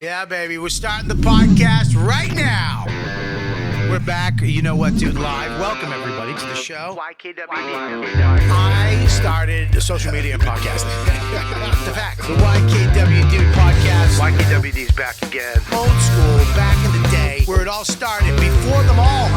Yeah, baby, we're starting the podcast right now. We're back, you know what, dude, live. Welcome, everybody, to the show. YKWD. I started social media and podcasting. The fact, the YKWD podcast. YKWD's back again. Old school, back in the day, where it all started, before them all.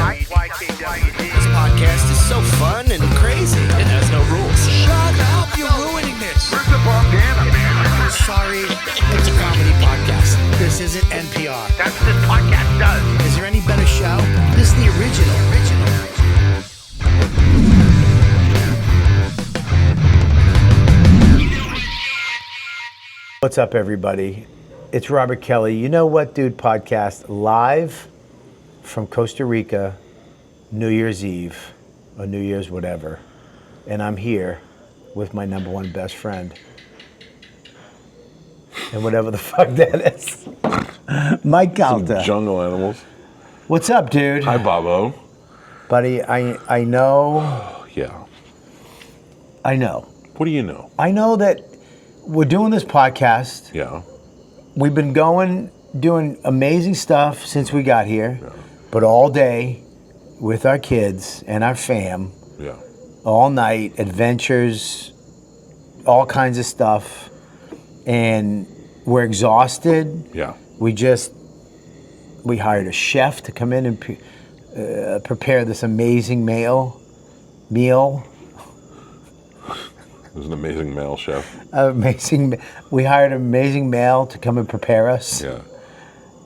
YKWD. This podcast is so fun and crazy. It has no rules. Shut up, you're ruining this. Where's the bandana, man? Sorry, it's a comedy podcast. This isn't NPR. That's what this podcast does. Is there any better show? This is the original. What's up, everybody? It's Robert Kelly. You know what, dude? Podcast live from Costa Rica, New Year's Eve or New Year's whatever, and I'm here with my number one best friend. And whatever the fuck that is. Mike Calta. Some jungle animals. What's up, dude? Hi, Bobo. Buddy, I know. Yeah. I know. What do you know? I know that we're doing this podcast. Yeah. We've been doing amazing stuff since we got here. Yeah. But all day with our kids and our fam. Yeah. All night, adventures, all kinds of stuff. And we're exhausted. Yeah. We hired a chef to come in and prepare this amazing meal. It was an amazing male chef. We hired an amazing male to come and prepare us. Yeah.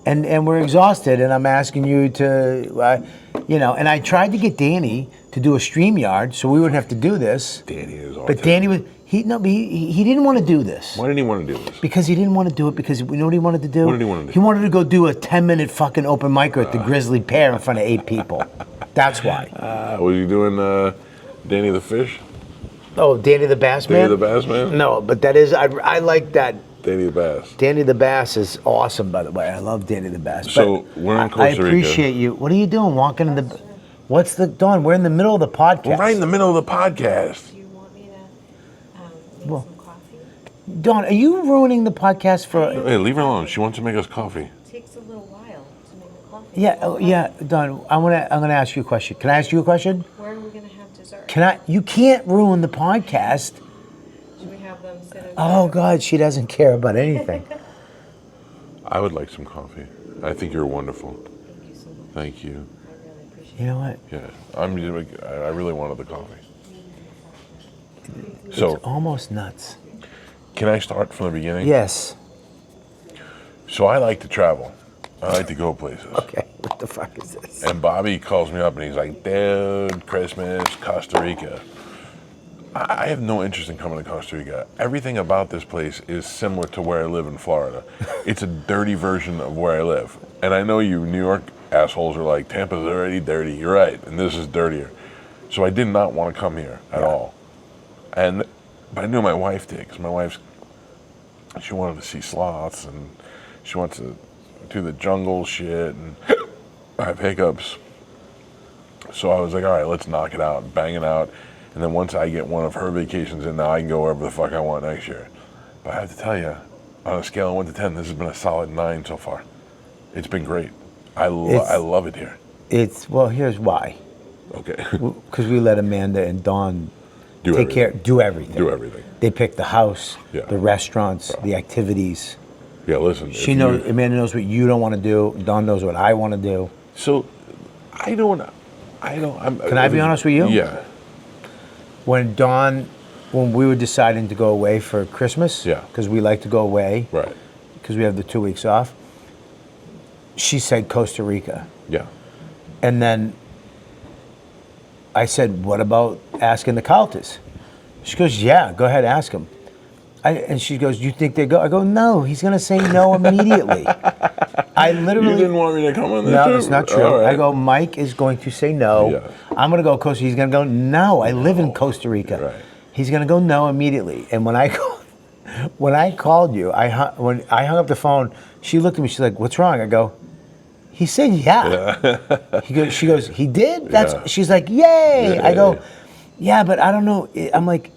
And we're exhausted, and I'm asking you to, and I tried to get Danny to do a StreamYard so we wouldn't have to do this. Danny is all. But Danny was, he didn't want to do this. Why didn't he want to do this? Because he didn't want to do it because, you know what he wanted to do? What did he want to do? He wanted to go do a 10-minute fucking open micer at the Grizzly Pear in front of 8 people. That's why. Was he doing Danny the Fish? Oh, Danny the Bass Man? Danny the Bass Man? No, but that is, I like that. Danny the Bass. Danny the Bass is awesome, by the way. I love Danny the Bass. So, we're in Costa Rica. I appreciate you. What are you doing walking in the... What's the... Dawn, we're in the middle of the podcast. We're right in the middle of the podcast. Do you want me to make some coffee? Dawn, are you ruining the podcast for... Hey, leave her alone. She wants to make us coffee. It takes a little while to make the coffee. Yeah, Dawn, I'm gonna ask you a question. Can I ask you a question? Where are we going to have dessert? You can't ruin the podcast. Should we have them sit at Oh, God, she doesn't care about anything. I would like some coffee. I think you're wonderful. Thank you so much. Thank you. I really appreciate You know what? Yeah, I really wanted the coffee. So, It's almost nuts. can I start from the beginning? Yes. So I like to travel. I like to go places. Okay, what the fuck is this? And Bobby calls me up and he's like, dude, Christmas, Costa Rica. I have no interest in coming to Costa Rica. Everything about this place is similar to where I live in Florida. It's a dirty version of where I live. And I know you New York assholes are like, Tampa's already dirty. You're right, and this is dirtier. So I did not want to come here at all. But I knew my wife did, because she wanted to see sloths, and she wants to do the jungle shit, and I have hiccups. So I was like, all right, let's knock it out, bang it out. And then once I get one of her vacations in, now I can go wherever the fuck I want next year. But I have to tell you, on a scale of 1 to 10, this has been a solid 9 so far. It's been great. I love it here. Well, here's why. Okay. Because we let Amanda and Dawn do everything. do everything. Do everything. They pick the house, Yeah. the restaurants, the activities. Yeah, listen. Amanda knows what you don't want to do. Dawn knows what I want to do. So, Can I be honest with you? Yeah. When we were deciding to go away for Christmas, Yeah. because we like to go away, Right. because we have the 2 weeks off, she said Costa Rica. Yeah. And then I said, what about asking the Caltas? She goes, yeah, go ahead, ask him. And she goes, you think they go? I go, no, he's going to say no immediately. I literally... You didn't want me to come on this No, trip? it's not true. All right. I go, Mike is going to say no. Yeah. I'm going to go Costa Rica. He's going to go, no, I live in Costa Rica. Right. He's going to go no immediately. And when I called you, when I hung up the phone, she looked at me, she's like, what's wrong? I go, he said yeah. She goes, he did? Yeah. She's like, yay. Yeah, I go, yeah, but I don't know. I'm like,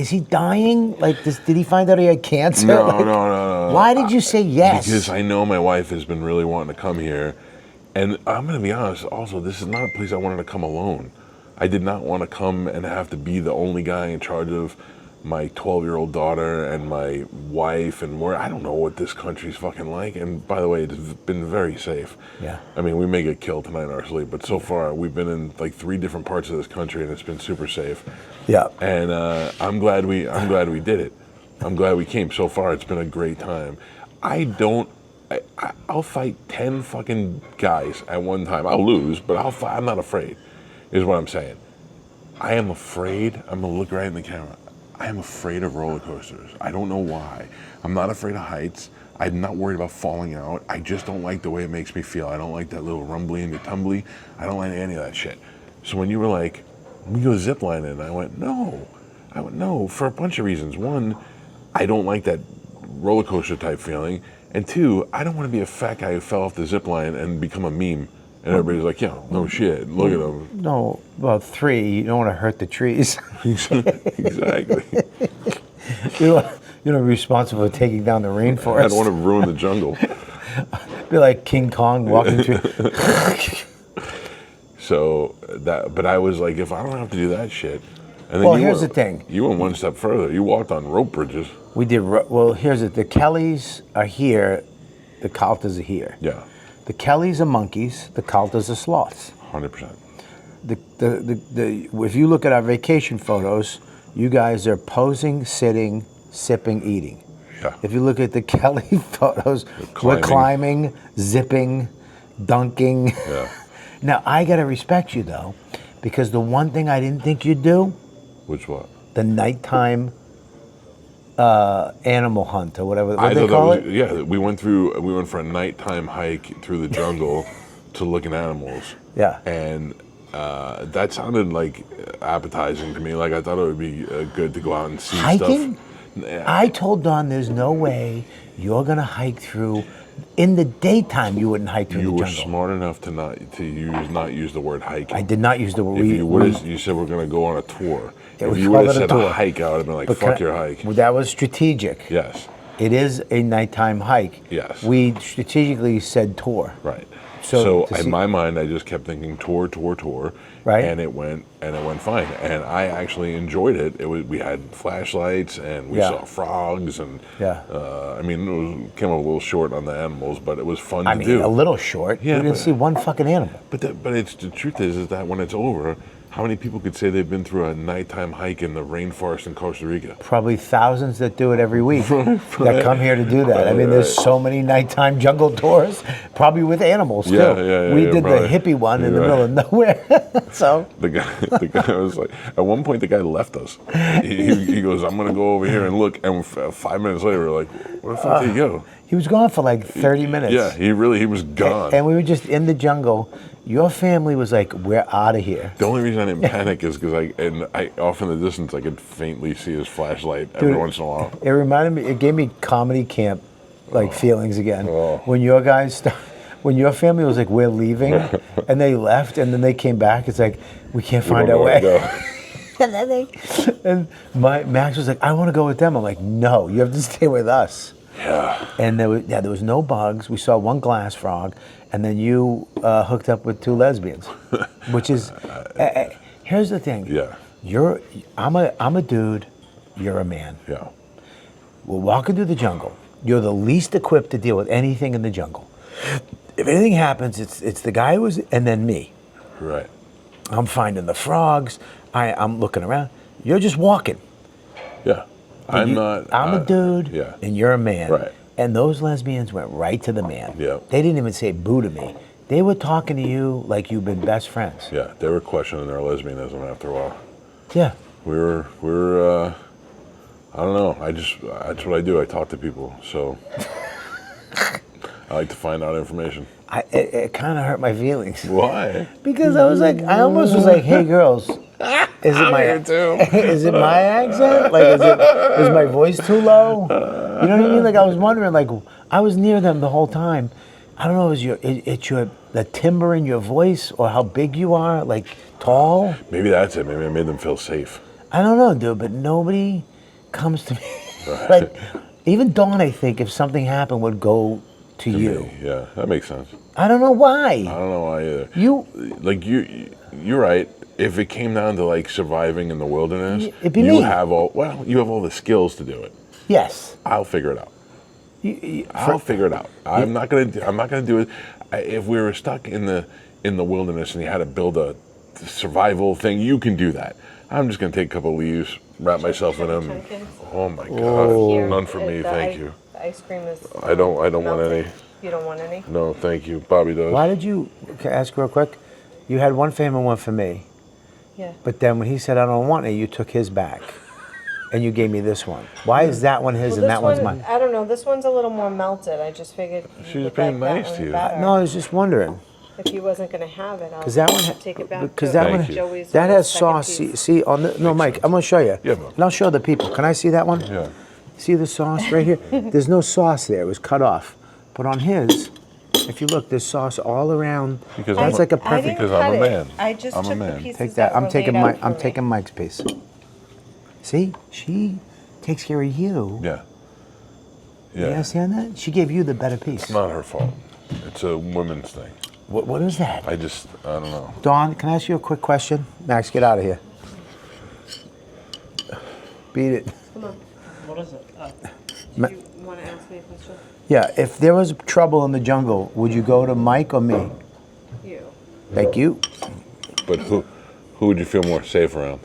is he dying? Like, did he find out he had cancer? No, Like, no. Why did you say yes? Because I know my wife has been really wanting to come here. And I'm going to be honest, also, this is not a place I wanted to come alone. I did not want to come and have to be the only guy in charge of my 12-year-old daughter and my wife, and I don't know what this country's fucking like. And by the way, it's been very safe. Yeah. I mean, we may get killed tonight in our sleep, but so far we've been in like 3 different parts of this country, and it's been super safe. Yeah. And I'm glad we did it. I'm glad we came. So far, it's been a great time. I'll fight 10 fucking guys at one time. I'll lose, but I'll fight. I'm not afraid, is what I'm saying. I am afraid. I'm going to look right in the camera. I am afraid of roller coasters. I don't know why. I'm not afraid of heights. I'm not worried about falling out. I just don't like the way it makes me feel. I don't like that little rumbly and tumbly. I don't like any of that shit. So when you were like, we go ziplining, I went, no. I went, no, for a bunch of reasons. One, I don't like that roller coaster type feeling. And 2, I don't want to be a fat guy who fell off the zip line and become a meme. And everybody's like, yeah, no shit, look at him. No, well, 3, you don't want to hurt the trees. Exactly. You're not responsible for taking down the rainforest. I don't want to ruin the jungle. Be like King Kong walking through. So but I was like, if I don't have to do that shit. And then Well, here's the thing. You went one step further. You walked on rope bridges. We did, well, here's it. The Kellys are here, the Caltas are here. Yeah, The Kellys are monkeys, the Caltas are sloths. 100%. If you look at our vacation photos, you guys are posing, sitting, sipping, eating. Yeah. If you look at the Kelly photos, we're climbing, zipping, dunking. Yeah. Now, I got to respect you, though, because the one thing I didn't think you'd do, Which what? the nighttime animal hunt or whatever what they call it. Yeah, we went for a nighttime hike through the jungle to look at animals. Yeah. And that sounded like appetizing to me. Like I thought it would be good to go out and see Hiking? stuff. I told Don there's no way you're going to hike through. In the daytime, you wouldn't hike through You the were jungle. smart enough to not use the word hiking. I did not use the word. You said we're going to go on a tour. Yeah, if we you would have called it a said tour. a hike, I would have been like, But fuck your hike. Well, that was strategic. Yes. It is a nighttime hike. Yes. We strategically said tour. Right. So So to in see- my mind, I just kept thinking tour. Right. And it went fine. And I actually enjoyed it. We had flashlights and we Yeah. saw frogs and Yeah. I mean, came up a little short on the animals, but it was fun I to mean, do. a little short. Yeah, we didn't but- see one fucking animal. But the truth is that when it's over, how many people could say they've been through a nighttime hike in the rainforest in Costa Rica? Probably thousands that do it every week that come here to do that. I mean, there's so many nighttime jungle tours, probably with animals too. Yeah, we did probably. the hippie one in the You're middle of nowhere. So The guy was like, at one point the guy left us. He goes, I'm gonna go over here and look. And 5 minutes later, we're like, where the fuck did he go? he was gone for like 30 minutes. Yeah, he was gone. And we were just in the jungle. Your family was like, we're out of here. The only reason I didn't panic is because I off in the distance I could faintly see his flashlight every once in a while. It reminded me, it gave me comedy camp like feelings again. Oh. When your guys, when your family was like, we're leaving, and they left, and then they came back, it's like, we can't We find don't our know where way. to go. And then Max was like, I want to go with them. I'm like, no, you have to stay with us. Yeah. And there was no bugs. We saw one glass frog, and then you hooked up with 2 lesbians, which is. Here's the thing. Yeah. I'm a dude. You're a man. Yeah. We're walking through the jungle. You're the least equipped to deal with anything in the jungle. If anything happens, it's the guy who was, and then me. Right. I'm finding the frogs. I'm looking around. You're just walking. Yeah. I'm a dude, yeah. and you're a man. Right. And those lesbians went right to the man. Yeah. They didn't even say boo to me. They were talking to you like you've been best friends. Yeah. They were questioning their lesbianism after a while. Yeah. We were I don't know. That's what I do. I talk to people. So I like to find out information. It kind of hurt my feelings. Why? Because I almost was like, hey girls, is it my accent? Like, is my voice too low? You know what I mean? Like, I was wondering, like, I was near them the whole time. I don't know, it's the timbre in your voice or how big you are, like tall? Maybe that's it. Maybe I made them feel safe. I don't know, dude, but nobody, comes to me. Like, even Dawn, I think, if something happened, would go to you. Me, yeah, that makes sense. I don't know why. I don't know why either. You You're right. If it came down to like surviving in the wilderness, It'd be you me. have all the skills to do it. Yes. I'll figure it out. I'll figure it out. I'm not gonna do it. If we were stuck in the wilderness and you had to build a survival thing, you can do that. I'm just gonna take a couple leaves, wrap myself in them. Pumpkins. Oh my God, Here, none for me, thank you. The ice cream is. I don't want melted. any. You don't want any? No, thank you. Bobby does. Why did you, can I ask real quick? You had one for him and one for me. Yeah. But then when he said, I don't want it, you took his back. And you gave me this one. Why is that one his Well, and that this one's one, mine? I don't know. This one's a little more melted. I just figured. She you was would being like that nice to one you. better. No, I was just wondering. If he wasn't going to have it, I'll Because that one, take it back. because to that Thank one, you. Joey's that with has the second sauce. piece. See on the, no, Mike, I'm gonna show you. Yeah, bro. And I'll show the people. Can I see that one? Yeah. See the sauce right here? There's no sauce there. It was cut off. But on his, if you look, there's sauce all around. Because That's like a I perfect. didn't Because I'm cut a it. man. I just I'm a took man. the pieces Take that. I'm were taking laid my. out for I'm me. taking Mike's piece. See, she takes care of you. Yeah. You Yeah. understand that? She gave you the better piece. It's not her fault. It's a woman's thing. What is that? I don't know. Dawn, can I ask you a quick question? Max, get out of here. Beat it. Come on. What is it? Ma- You want to ask me a question? Yeah, if there was trouble in the jungle, would you go to Mike or me? You. Thank you. But who would you feel more safe around?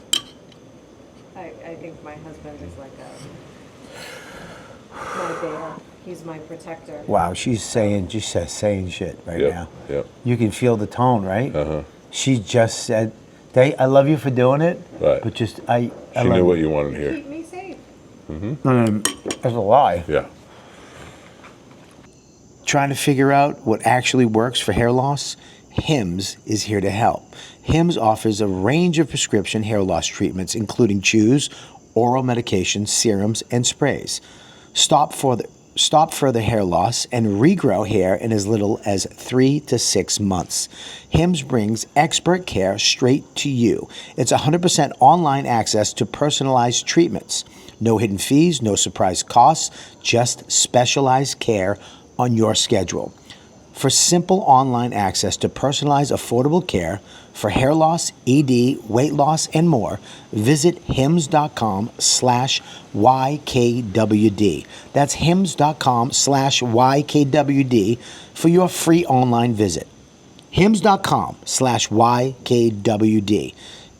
I think my husband is like my bear. He's my protector. Wow, she's saying shit right Yep, now. yep. You can feel the tone, right? Uh-huh. She just said, I love you for doing it, Right. but just, I She love knew what you wanted to hear. Keep me safe. That's a lie. Yeah. Trying to figure out what actually works for hair loss? Hims is here to help. Hims offers a range of prescription hair loss treatments, including chews, oral medications, serums, and sprays. Stop further hair loss and regrow hair in as little as 3 to 6 months. Hims brings expert care straight to you. It's 100% online access to personalized treatments. No hidden fees, no surprise costs, just specialized care on your schedule. For simple online access to personalized, affordable care for hair loss, ED, weight loss, and more, visit hims.com/YKWD. That's hims.com/YKWD for your free online visit. hims.com/YKWD.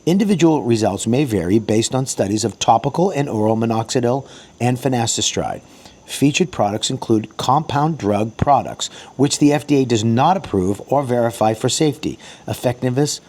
Individual results may vary based on studies of topical and oral minoxidil and finasteride. Featured products include compound drug products, which the FDA does not approve or verify for safety, effectiveness,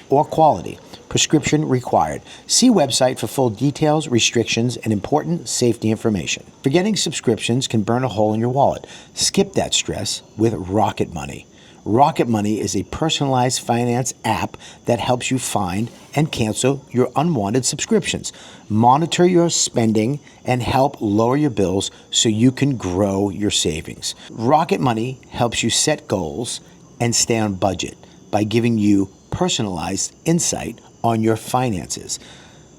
or quality. Prescription required. See website for full details, restrictions, and important safety information. Forgetting subscriptions can burn a hole in your wallet. Skip that stress with Rocket Money. Rocket Money is a personalized finance app that helps you find and cancel your unwanted subscriptions, monitor your spending, and help lower your bills so you can grow your savings. Rocket Money helps you set goals and stay on budget by giving you personalized insight on your finances.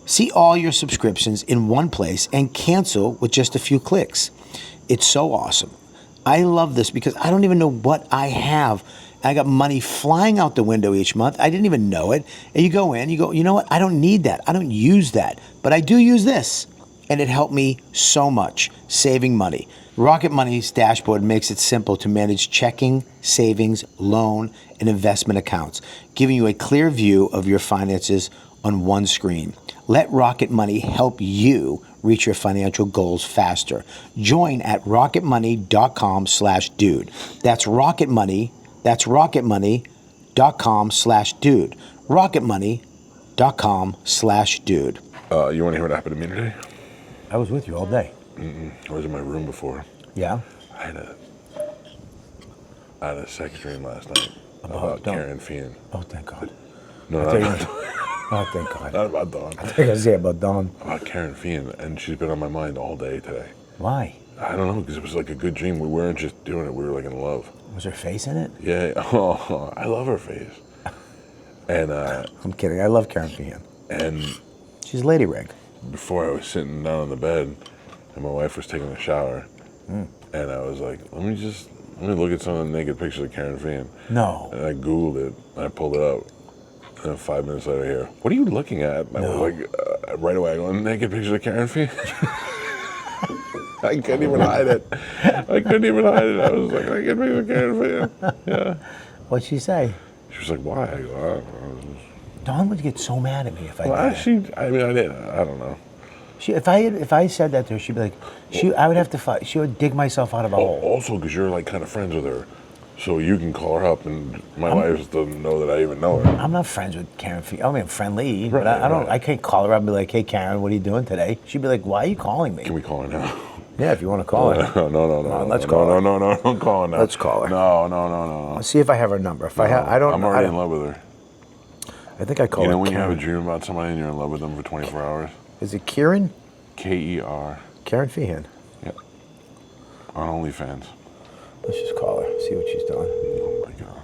See all your subscriptions in one place and cancel with just a few clicks. It's so awesome. I love this because I don't even know what I have. I got money flying out the window each month. I didn't even know it. And you go in, you go, you know what? I don't need that. I don't use that. But I do use this. And it helped me so much, saving money. Rocket Money's dashboard makes it simple to manage checking, savings, loan, and investment accounts, giving you a clear view of your finances on one screen. Let Rocket Money help you reach your financial goals faster. Join at rocketmoney.com/dude. That's rocketmoney.com/dude. rocketmoney.com/dude. You want to hear what happened to me today? I was with you all day. I was in my room before. Yeah? I had a sex dream last night about don't- Karen Fian. Oh, thank God. No, tell you- not Oh, thank God. about Dawn. I think I say about Dawn. About Karen Fian, and she's been on my mind all day today. Why? I don't know, because it was like a good dream. We weren't just doing it, we were like in love. Was her face in it? Yeah, oh, I love her face. And I'm kidding. I love Karen Fian. and She's Lady Rig. before I was sitting down on the bed, and my wife was taking a shower, and I was like, let me look at some of the naked pictures of Karen Fian. No. And I Googled it, and I pulled it up. And then 5 minutes later, here, what are you looking at? And I was like, right away, I go, naked pictures of Karen Fian. I couldn't even hide it. I was like, naked pictures of Karen Fian. Yeah. What'd she say? She was like, why? I go, I don't know. Dawn would get so mad at me if I did that. I don't know. If I said that to her, she'd be like, I would have to fight. She would dig myself out of a hole. Also, because you're like kind of friends with her, so you can call her up, and my wife doesn't know that I even know her. I'm not friends with Karen. I mean, I'm friendly, but Right, I don't. right. I can't call her up and be like, "Hey, Karen, what are you doing today?" She'd be like, "Why are you calling me?" Can we call her now? Yeah, if you want to call her. No. Let's call her. No, don't call her now. Let's call her. No. Let's see if I have her number. If I don't. I'm already in love with her. I think I call her. You know when you have Karen. a dream about somebody and you're in love with them for 24 hours? Is it Kieran? K-E-R. Karen Feehan. Yep. On OnlyFans. Let's just call her. See what she's doing. Oh my God.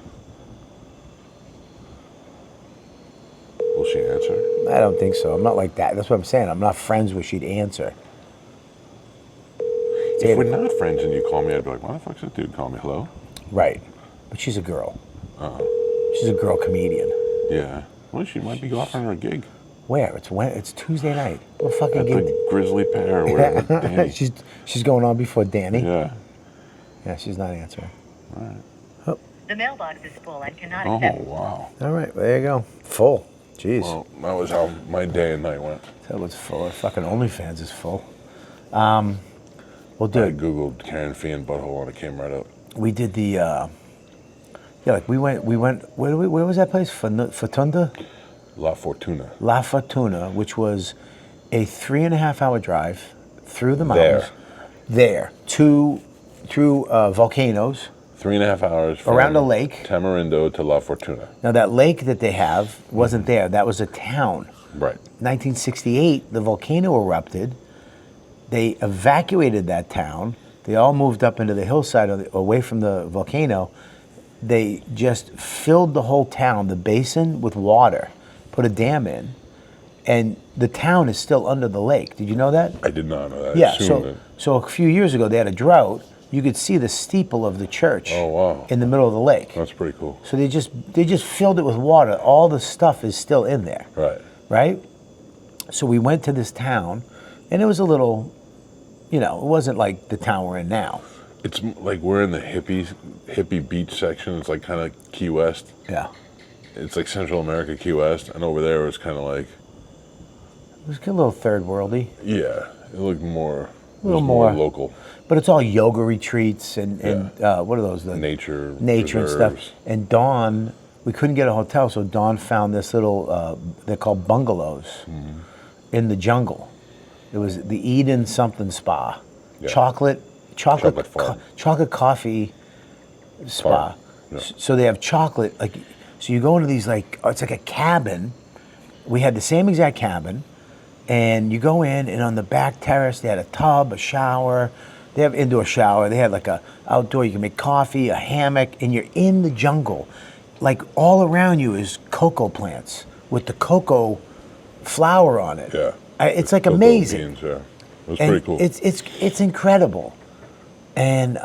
Will she answer? I don't think so. I'm not like that. That's what I'm saying. I'm not friends with. She'd answer. If we're not friends and you call me, I'd be like, why the fuck's this dude call me? Hello? Right. But she's a girl. She's a girl comedian. Yeah. Well, she might be offering her a gig. Where? It's Tuesday night. What fucking At gig? the Grizzly Pear or whatever. Danny. she's going on before Danny. Yeah. Yeah, she's not answering. The mailbox is full and cannot Oh, accept. wow. All right, well, there you go. Full. Jeez. Well, that was how my day and night went. That was full. Our fucking OnlyFans is full. Well, I dude, Googled Karen Fian butthole and it came right up. we did the, we went, where was that place? Fatunda? La Fortuna. La Fortuna, which was a 3.5 hour drive through the mountains. There. Through volcanoes. 3.5 hours from Around a lake. Tamarindo to La Fortuna. Now, that lake that they have wasn't there. That was a town. Right. 1968, the volcano erupted. They evacuated that town. They all moved up into the hillside away from the volcano. They just filled the whole town, the basin, with water, put a dam in, and the town is still under the lake. Did you know that? I did not know that. I Yeah, assumed it. so a few years ago, they had a drought. You could see the steeple of the church Oh, wow. in the middle of the lake. That's pretty cool. So they just filled it with water. All the stuff is still in there. Right. Right? So we went to this town, and it was a little, it wasn't like the town we're in now. It's like we're in the hippie beach section. It's like kind of Key West. Yeah. It's like Central America, Key West. And over there it was kind of like, It was a little third worldy, yeah, it looked more, A little more more. local. but it's all yoga retreats and what are those? The Nature and stuff. reserves. And Dawn, we couldn't get a hotel, so Dawn found this little, they're called bungalows in the jungle. It was the Eden something spa. Yeah. Chocolate farm. chocolate coffee spa. Farm, yeah. So they have chocolate, so you go into these it's like a cabin. We had the same exact cabin, and you go in, and on the back terrace they had a tub, a shower. They have indoor shower. They had like a outdoor. You can make coffee, a hammock, and you're in the jungle. Like all around you is cocoa plants with the cocoa flower on it. Yeah. It's like Cocoa amazing. beans, yeah. It was And pretty cool. It's incredible, and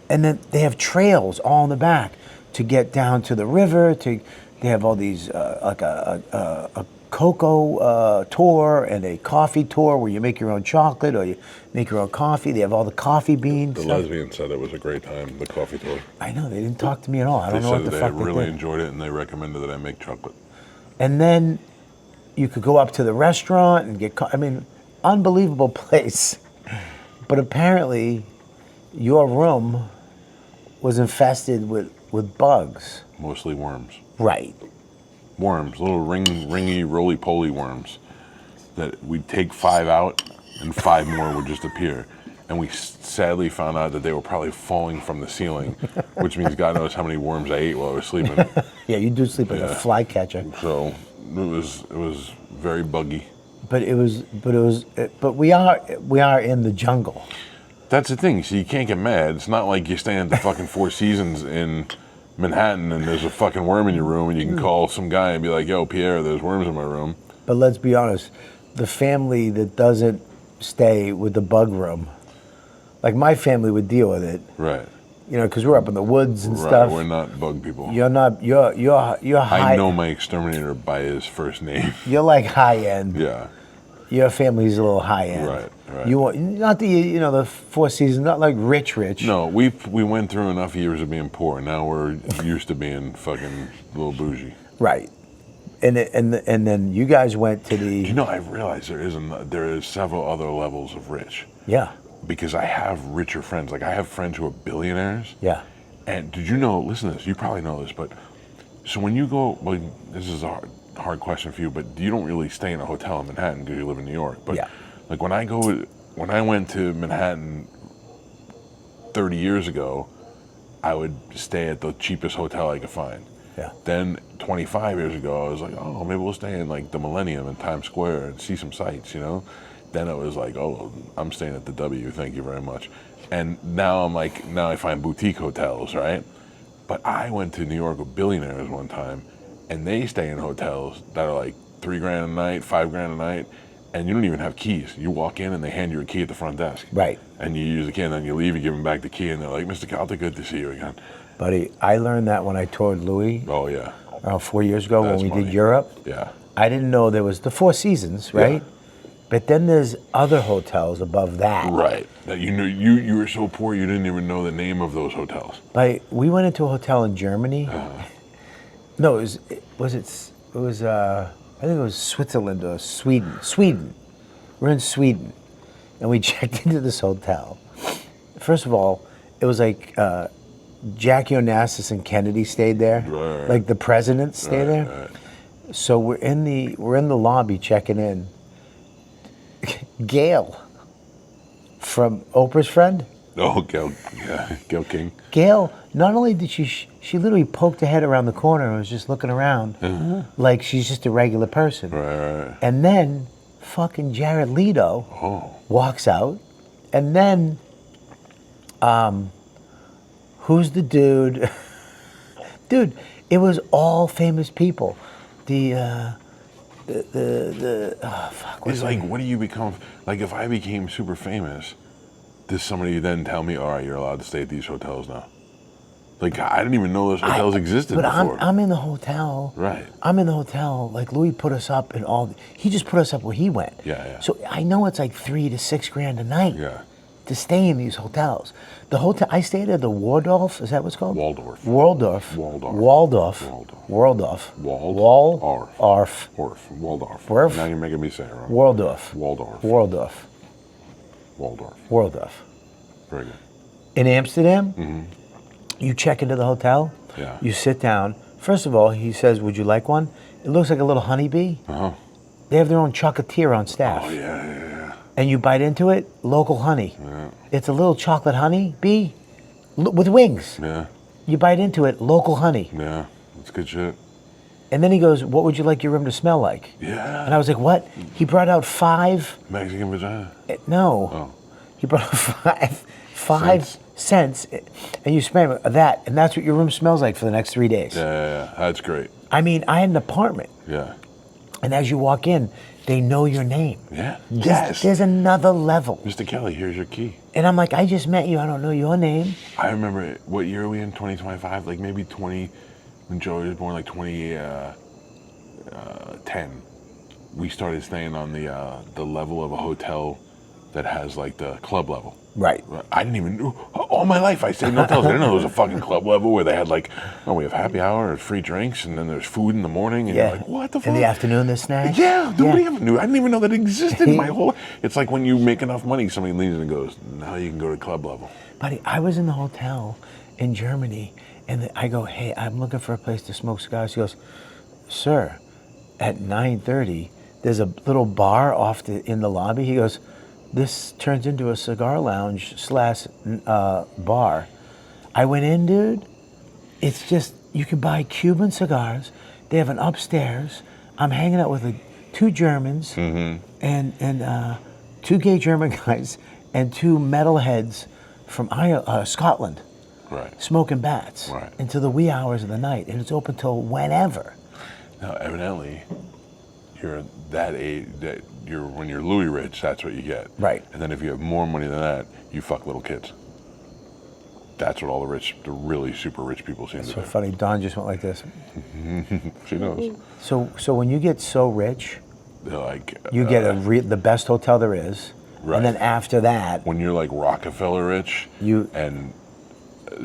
then they have trails all in the back to get down to the river. They have all these like a cocoa tour and a coffee tour where you make your own chocolate or you make your own coffee. They have all the coffee beans. The lesbian said it was a great time, the coffee tour. I know they didn't talk to me at all. I They don't know said what the that fuck they they really did. enjoyed it and they recommended that I make chocolate. And then you could go up to the restaurant and get. Unbelievable place. But apparently, your room was infested with bugs. Mostly worms. Right. Worms, little ringy, roly-poly worms that we'd take 5 out and 5 more would just appear. And we sadly found out that they were probably falling from the ceiling, which means God knows how many worms I ate while I was sleeping. Yeah, you do sleep like a Yeah. fly catcher. So it was very buggy. But we are in the jungle. That's the thing. So you can't get mad. It's not like you're staying at the fucking Four Seasons in Manhattan and there's a fucking worm in your room and you can call some guy and be like, yo, Pierre, there's worms in my room. But let's be honest, the family that doesn't stay with the bug room. Like my family would deal with it, Right. you know, because we're up in the woods and Right. stuff. We're not bug people. You're not. You're high. I know my exterminator by his first name. You're like high end. Yeah. Your family's a little high end. Right, right. You want not the you know the Four Seasons, not like rich. No, we went through enough years of being poor. Now we're used to being fucking little bougie. Right. And then you guys went to the. You know, I realized there is several other levels of rich. Yeah. Because I have richer friends. Like I have friends who are billionaires. Yeah. And did you know? Listen to this. You probably know this, but so when you go, well, this is a hard question for you, but you don't really stay in a hotel in Manhattan because you live in New York. But yeah. like when I went to Manhattan 30 years ago, I would stay at the cheapest hotel I could find. Yeah. Then 25 years ago, I was like, oh, maybe we'll stay in like the Millennium in Times Square and see some sights, you know? Then it was like, oh, I'm staying at the W, thank you very much. And now I'm like, now I find boutique hotels, right? But I went to New York with billionaires one time, and they stay in hotels that are like $3,000 a night, $5,000 a night, and you don't even have keys. You walk in and they hand you a key at the front desk. Right. And you use the key, and then you leave, you give them back the key, and they're like, Mr. Calta, good to see you again. Buddy, I learned that when I toured Louis. Oh, yeah. Around 4 years ago That's when we money. did Europe. Yeah. I didn't know there was the Four Seasons, right? Yeah. But then there's other hotels above that. Right. That you knew you were so poor you didn't even know the name of those hotels. Like we went into a hotel in Germany. No, I think it was Switzerland or Sweden. Sweden. We're in Sweden, and we checked into this hotel. First of all, it was like Jackie Onassis and Kennedy stayed there. Right. Like the presidents stayed there. Right. So we're in the lobby checking in. Gail from Oprah's friend. Oh, Gail King. Gail, not only did she literally poked her head around the corner and was just looking around like she's just a regular person. Right. And then fucking Jared Leto walks out, and then who's the dude? Dude, it was all famous people. It's like, what do you become? Like, if I became super famous, does somebody then tell me, all right, you're allowed to stay at these hotels now? Like, I didn't even know those hotels existed before. I'm in the hotel. Right. I'm in the hotel. Like, Louis put us up in all. He just put us up where he went. Yeah. So I know it's like $3,000 to $6,000 a night. Yeah. To stay in these hotels. The hotel I stayed at, the Waldorf, is that what's called? Waldorf. Waldorf. Waldorf. Waldorf. Waldorf. Waldorf. Waldorf. Waldorf. Waldorf. Waldorf. Now you're making me say it wrong. Waldorf. Waldorf. Waldorf. Waldorf. Waldorf. Very good. In Amsterdam, you check into the hotel. Yeah. You sit down. First of all, he says, "Would you like one?" It looks like a little honeybee. Uh-huh. They have their own chocolatier on staff. Oh, yeah. And you bite into it, local honey. Yeah. It's a little chocolate honey bee with wings. Yeah. You bite into it, local honey. Yeah. That's good shit. And then he goes, "What would you like your room to smell like?" Yeah. And I was like, "What?" He brought out 5. Mexican vagina. No. Oh. He brought out 5 cents, and you spend that, and that's what your room smells like for the next 3 days. Yeah. That's great. I mean, I had an apartment, Yeah. and as you walk in, they know your name. Yeah. There's another level. Mr. Kelly, here's your key. And I'm like, I just met you. I don't know your name. I remember, what year are we in? 2025? Like maybe 20, when Joey was born, like 2010. We started staying on the level of a hotel that has like the club level. Right. I didn't even know. All my life I stayed in hotels. I didn't know there was a fucking club level where they had like, oh, we have happy hour, and free drinks, and then there's food in the morning, and you're like, what the fuck? In the afternoon, there's snacks. Yeah, nobody ever knew. I didn't even know that existed in my whole. It's like when you make enough money, somebody leaves and goes, now you can go to club level. Buddy, I was in the hotel in Germany, and I go, "Hey, I'm looking for a place to smoke cigars." He goes, "Sir, at 9:30, there's a little bar in the lobby." He goes, "This turns into a cigar lounge / bar." I went in, dude. It's just, you can buy Cuban cigars. They have an upstairs. I'm hanging out with 2 Germans and 2 gay German guys and 2 metalheads from Scotland. Right. Smoking bats into the wee hours of the night, and it's open till whenever. Now, evidently, you're that age, that when you're Louis rich, that's what you get. Right. And then if you have more money than that, you fuck little kids. That's what all the really super rich people seem to So do. funny. Dawn just went like this. She knows. So when you get so rich, They're like, you get the best hotel there is, Right. and then after that, when you're like Rockefeller rich, and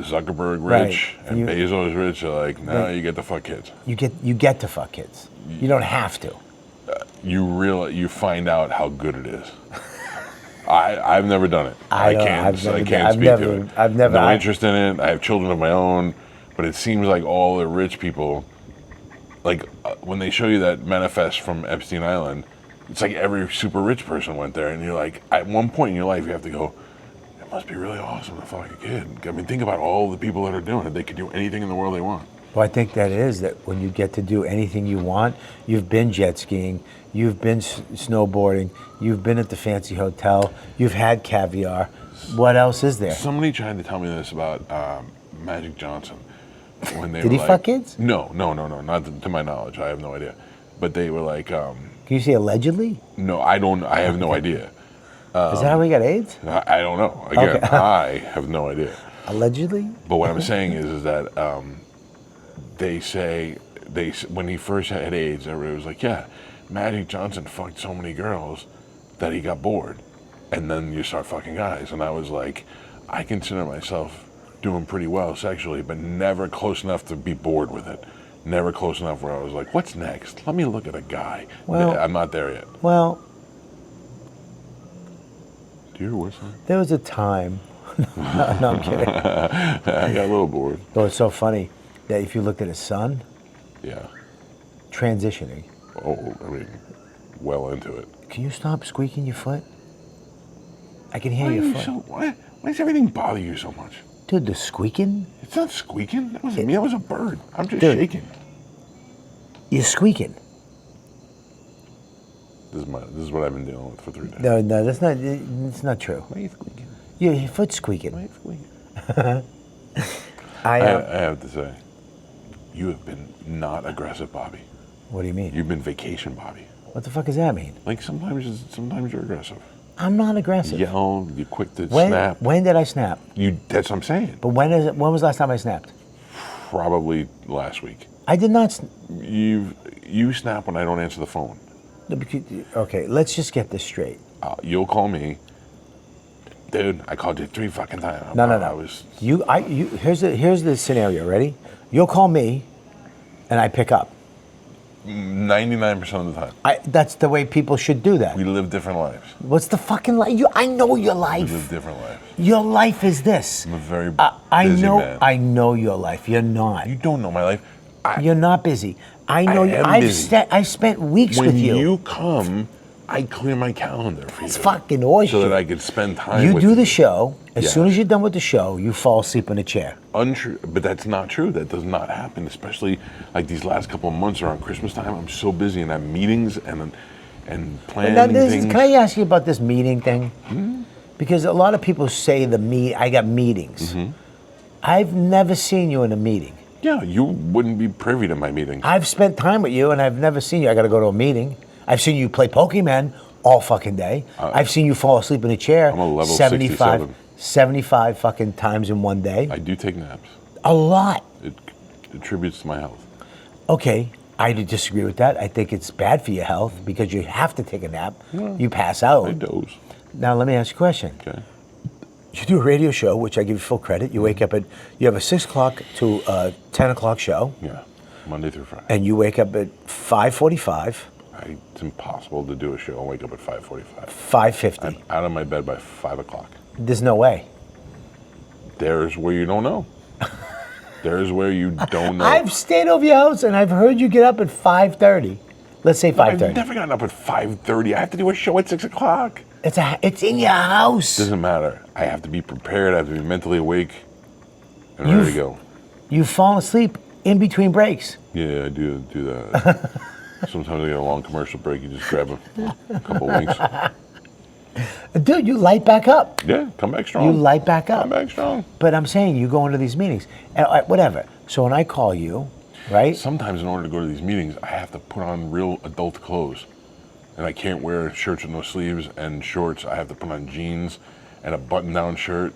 Zuckerberg Right. rich, And and Bezos rich, you're like, now you get to fuck kids. you get to fuck kids. You don't have to. You find out how good it is. I've never done it. I I know, can't I've never speak done- I've to never- it. I've never- No I- interest in it. I have children of my own, but it seems like all the rich people, like when they show you that manifest from Epstein Island, it's like every super rich person went there, and you're like, at one point in your life, you have to go, it must be really awesome to fuck a kid. I mean, think about all the people that are doing it. They could do anything in the world they want. Well, I think that is that when you get to do anything you want, you've been jet skiing, you've been snowboarding, you've been at the fancy hotel, you've had caviar. What else is there? Somebody tried to tell me this about Magic Johnson. When they Did he were fuck kids? No, not to my knowledge. I have no idea. But they were like, Can you say allegedly? no, I don't. I have no idea. Is that how he got AIDS? I don't know. Again, Okay. I have no idea. Allegedly? But what I'm saying is that they say when he first had AIDS, everybody was like, yeah, Magic Johnson fucked so many girls that he got bored, and then you start fucking guys. And I was like, I consider myself doing pretty well sexually, but never close enough to be bored with it. Never close enough where I was like, what's next? Let me look at a guy. Well- I'm not there yet. Well, Do you hear whistling? there was a time. No, I'm kidding. I got a little bored. Though it's so funny that if you looked at his son Yeah. transitioning, Oh, I mean, well into it. can you stop squeaking your foot? I can hear your foot. Why does everything bother you so much? Dude, the squeaking? It's not squeaking. That wasn't me. That was a bird. I'm just Dude. shaking. You're squeaking. This is what I've been dealing with for 3 days. No, that's not. It's not true. Why are you squeaking? Your foot's squeaking. Why are you squeaking? I I have to say, you have been not aggressive, Bobby. What do you mean? You've been vacation, Bobby. What the fuck does that mean? Like sometimes you're aggressive. I'm not aggressive. Yell. You're quick to When? snap. When did I snap? That's what I'm saying. But when was the last time I snapped? Probably last week. I did not. You snap when I don't answer the phone. Okay, let's just get this straight. You'll call me, dude. I called you 3 fucking times. No. I was Here's the scenario. Ready? You'll call me, and I pick up. 99% of the time. That's the way people should do that. We live different lives. What's the fucking life? I know your We life. live different lives. Your life is this. I'm a very I busy know. man. I know your life. You're not. You don't know my life. You're not busy. I know you. am busy. I've spent weeks When with you. you come, I clear my calendar for It's you. fucking horseshit. So that I could spend time You with do you. the show. As Yes. soon as you're done with the show, you fall asleep in a chair. Untrue, but that's not true. That does not happen. Especially like these last couple of months around Christmas time. I'm so busy and I have meetings and planning things. Can I ask you about this meeting thing? Mm-hmm. Because a lot of people say I got meetings. Mm-hmm. I've never seen you in a meeting. Yeah, you wouldn't be privy to my meetings. I've spent time with you, and I've never seen you. I got to go to a meeting. I've seen you play Pokemon all fucking day. I've seen you fall asleep in a chair. I'm a level 67. 75 fucking times in one day. I do take naps. A lot. It attributes to my health. Okay, I disagree with that. I think it's bad for your health because you have to take a nap. You pass out. I doze. Now, let me ask you a question. Okay. You do a radio show, which I give you full credit. You wake up you have a 6 o'clock to 10 o'clock show, Yeah, Monday through Friday. and you wake up at 5:45, It's impossible to do a show and wake up at 5:45. 5:50. I'm out of my bed by 5 o'clock. There's no way. There's where you don't know. There's where you don't know. I've stayed over your house, and I've heard you get up at 5:30. Let's say 5:30. I've never gotten up at 5:30. I have to do a show at 6 o'clock. It's in your house. Doesn't matter. I have to be prepared. I have to be mentally awake and ready to go. You've fallen asleep in between breaks. Yeah, I do that. Sometimes I get a long commercial break. You just grab a couple winks. Dude, you light back up. Yeah, come back strong. You light back up. Come back strong. But I'm saying you go into these meetings, and whatever. So when I call you, right? Sometimes in order to go to these meetings, I have to put on real adult clothes. and I can't wear shirts with no sleeves and shorts. I have to put on jeans and a button-down shirt.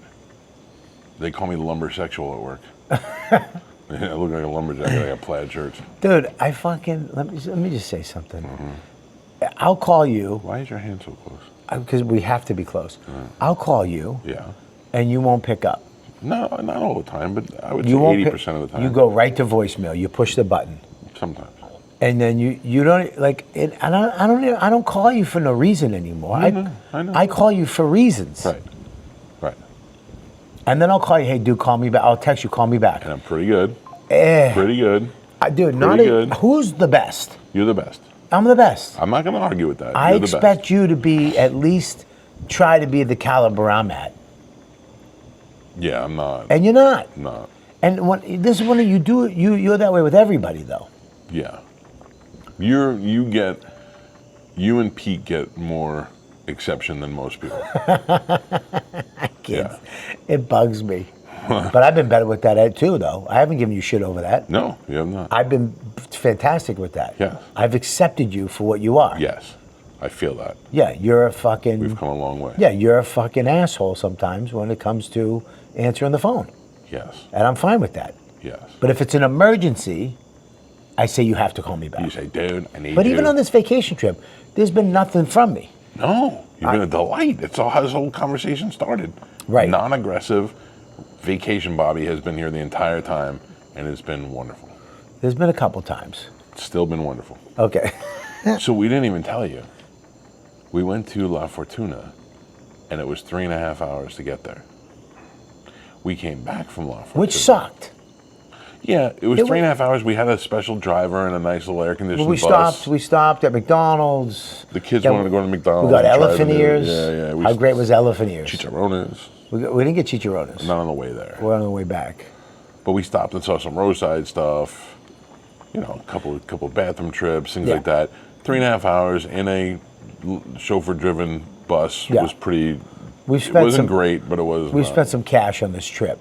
They call me lumbersexual at work. I look like a lumberjack. I got plaid shirts. Dude, I fucking let me just say something. I'll call you Why is your hand so close? because we have to be close. I'll call you, Yeah. and you won't pick up. No, not all the time, but I would You say won't 80% of the time. You go right to voicemail. You push the button, Sometimes. and then you don't like. And I don't call you for no reason anymore. I know. I call you for reasons. Right. Right. And then I'll call you. Hey, dude, call me back. I'll text you. Call me back. And I'm pretty good. Eh. Pretty good. Dude, Pretty good. Who's the best? You're the best. I'm the best. I'm not going to argue with that. I You're the expect best. you to be at least try to be the caliber I'm at, Yeah, I'm not. and you're not. Not. And this is when you do it. You're that way with everybody, though. Yeah. You and Pete get more exception than most people. Kids, it bugs me. But I've been better with that too, though. I haven't given you shit over that. No, you have not. I've been fantastic with that. Yes. I've accepted you for what you are. Yes, I feel that. Yeah, you're a fucking. We've come a long way. Yeah, you're a fucking asshole sometimes when it comes to answering the phone, Yes, and I'm fine with that. yes. But if it's an emergency, I say you have to call me back. You say, dude, I need But you. even on this vacation trip, there's been nothing from me. No, you've been a delight. It's all how this whole conversation started. Right. Non-aggressive. Vacation Bobby has been here the entire time, and it's been wonderful. There's been a couple times. It's still been wonderful. Okay. So we didn't even tell you. We went to La Fortuna, and it was 3.5 hours to get there. We came back from La Fortuna. Which sucked. Yeah, it was It 3.5 hours. We had a special driver and a nice little air-conditioned Well, bus. we stopped at McDonald's. The kids Then wanted to go to McDonald's. We got and try elephant to do- ears. Yeah, yeah. How great was elephant ears? Chicharrones. We didn't get chicharrones. Not on the way there. We're on the way back. But we stopped and saw some roadside stuff. You know, a couple bathroom trips, things Yeah. like that. 3.5 hours in a chauffeur-driven bus Yeah. was pretty. We've It spent wasn't some. great, but it was. We spent some cash on this trip,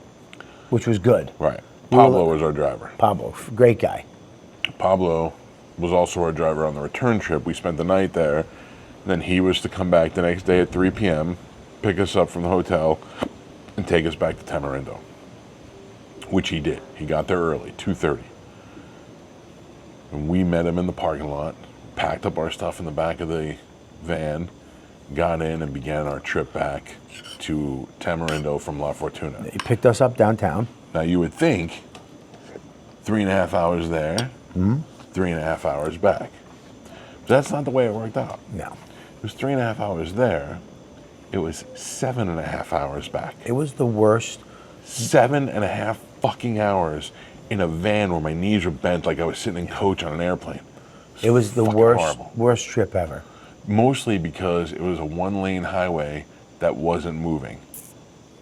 which was good. Right. We were- Pablo was our driver. Pablo, great guy. Pablo was also our driver on the return trip. We spent the night there. Then he was to come back the next day at 3 p.m., pick us up from the hotel, and take us back to Tamarindo, which he did. He got there early, 2:30. And we met him in the parking lot, packed up our stuff in the back of the van, got in, and began our trip back to Tamarindo from La Fortuna. He picked us up downtown. Now, you would think 3.5 hours there, 3.5 hours back. But that's not the way it worked out. No, It was 3.5 hours there. It was 7.5 hours back. it was the worst. 7.5 fucking hours in a van where my knees were bent like I was sitting in coach on an airplane. It was the fucking worst, horrible. worst trip ever. Mostly because it was a one-lane highway that wasn't moving.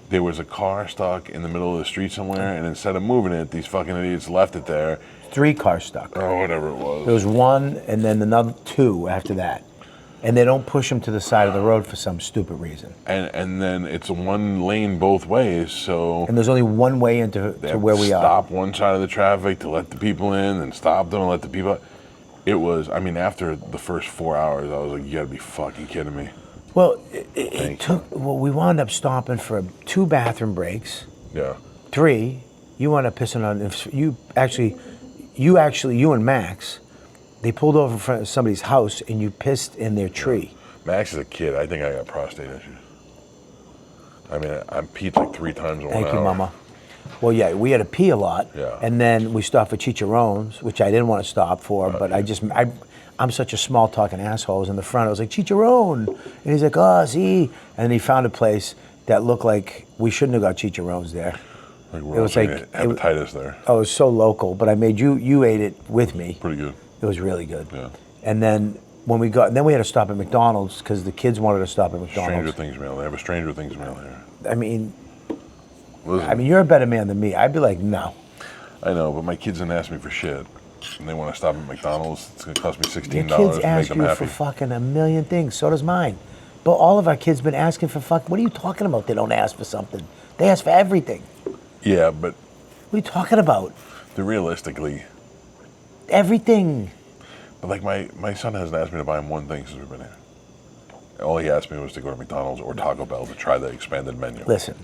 There was a car stuck in the middle of the street somewhere, and instead of moving it, these fucking idiots left it there, 3 cars stuck. or whatever it was. There was one, and then another 2 after that. And they don't push them to the side of the road for some stupid reason. And then it's a one lane both ways, so And there's only one way into they to have where to we are. stop one side of the traffic to let the people in, and stop them and let the people out. It was, I mean, after the first 4 hours, I was like, you gotta be fucking kidding me. Well, it Thank took. Well, we wound up stopping for 2 bathroom breaks. Yeah. 3. You wound up pissing on. You and Max, they pulled over in front of somebody's house, and you pissed in their tree. Max is a kid. I think I got prostate issues. I mean, I peed like 3 times in 1 hour. Thank you, Mama. Well, yeah, we had to pee a lot, Yeah. and then we stopped for chicharrones, which I didn't want to stop for, but I'm such a small talking asshole. I was in the front. I was like, chicharron, and he's like, oh, see, and then he found a place that looked like we shouldn't have got chicharrones there. Like It we're was also like- getting hepatitis there. Oh, it was so local, but I made you ate it with me. Pretty good. It was really good. Yeah. And then when we got, and then we had to stop at McDonald's because the kids wanted to stop at Stranger McDonald's. Things mail. They have a Stranger Things mail here. I mean, Listen, you're a better man than me. I'd be like, no. I know, but my kids didn't ask me for shit. And they want to stop at McDonald's. It's going to cost me $16 Your to kids make ask them you happy. for fucking a million things. So does mine. But all of our kids been asking for fuck. What are you talking about? They don't ask for something. They ask for everything. Yeah, but What are you talking about? realistically, Everything. But like my son hasn't asked me to buy him one thing since we've been here. All he asked me was to go to McDonald's or Taco Bell to try the expanded menu. Listen,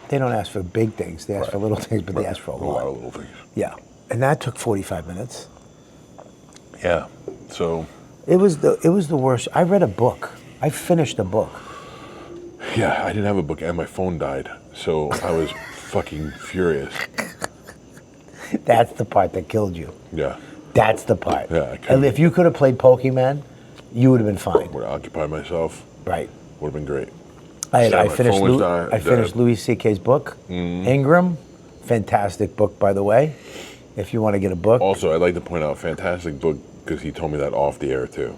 they don't ask for big things. They ask for little things, but they ask for a A lot lot. of little things. Yeah, and that took 45 minutes. Yeah. So. It was the worst. I read a book. I finished a book. Yeah, I didn't have a book and my phone died, so I was fucking furious. That's the part that killed you. Yeah. That's the part. Yeah, I couldn't- And if you could have played Pokemon, you would have been fine. Would have occupied myself. Right. Would have been great. I my finished. phone was dying- I finished dead. Louis C.K.'s book, Ingram. Fantastic book, by the way. If you want to get a book, Also, I'd like to point out, fantastic book, because he told me that off the air too.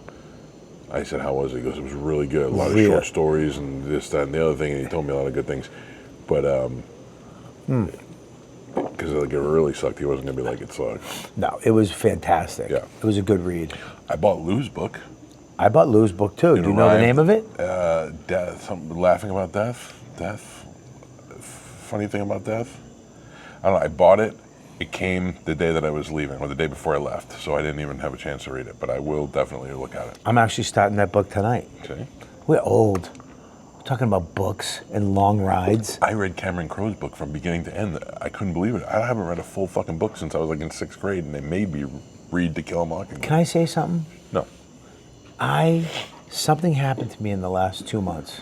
I said, how was it? He goes, it was really good. A lot of Really? short stories and this, that, and the other thing, and he told me a lot of good things. But, because like it really sucked, he wasn't going to be like, it sucked. no, it was fantastic. Yeah. It was a good read. I bought Lou's book. I bought Lou's book too. Do you know the name of it? Death, something, laughing about death. Funny thing about death. I don't know. I bought it. It came the day that I was leaving, or the day before I left, so I didn't even have a chance to read it. But I will definitely look at it. I'm actually starting that book tonight. Okay. We're old. We're talking about books and long rides. I read Cameron Crowe's book from beginning to end. I couldn't believe it. I haven't read a full fucking book since I was like in 6th grade, and they made me read To Kill a Mockingbird. Can I say something? No. Something happened to me in the last 2 months,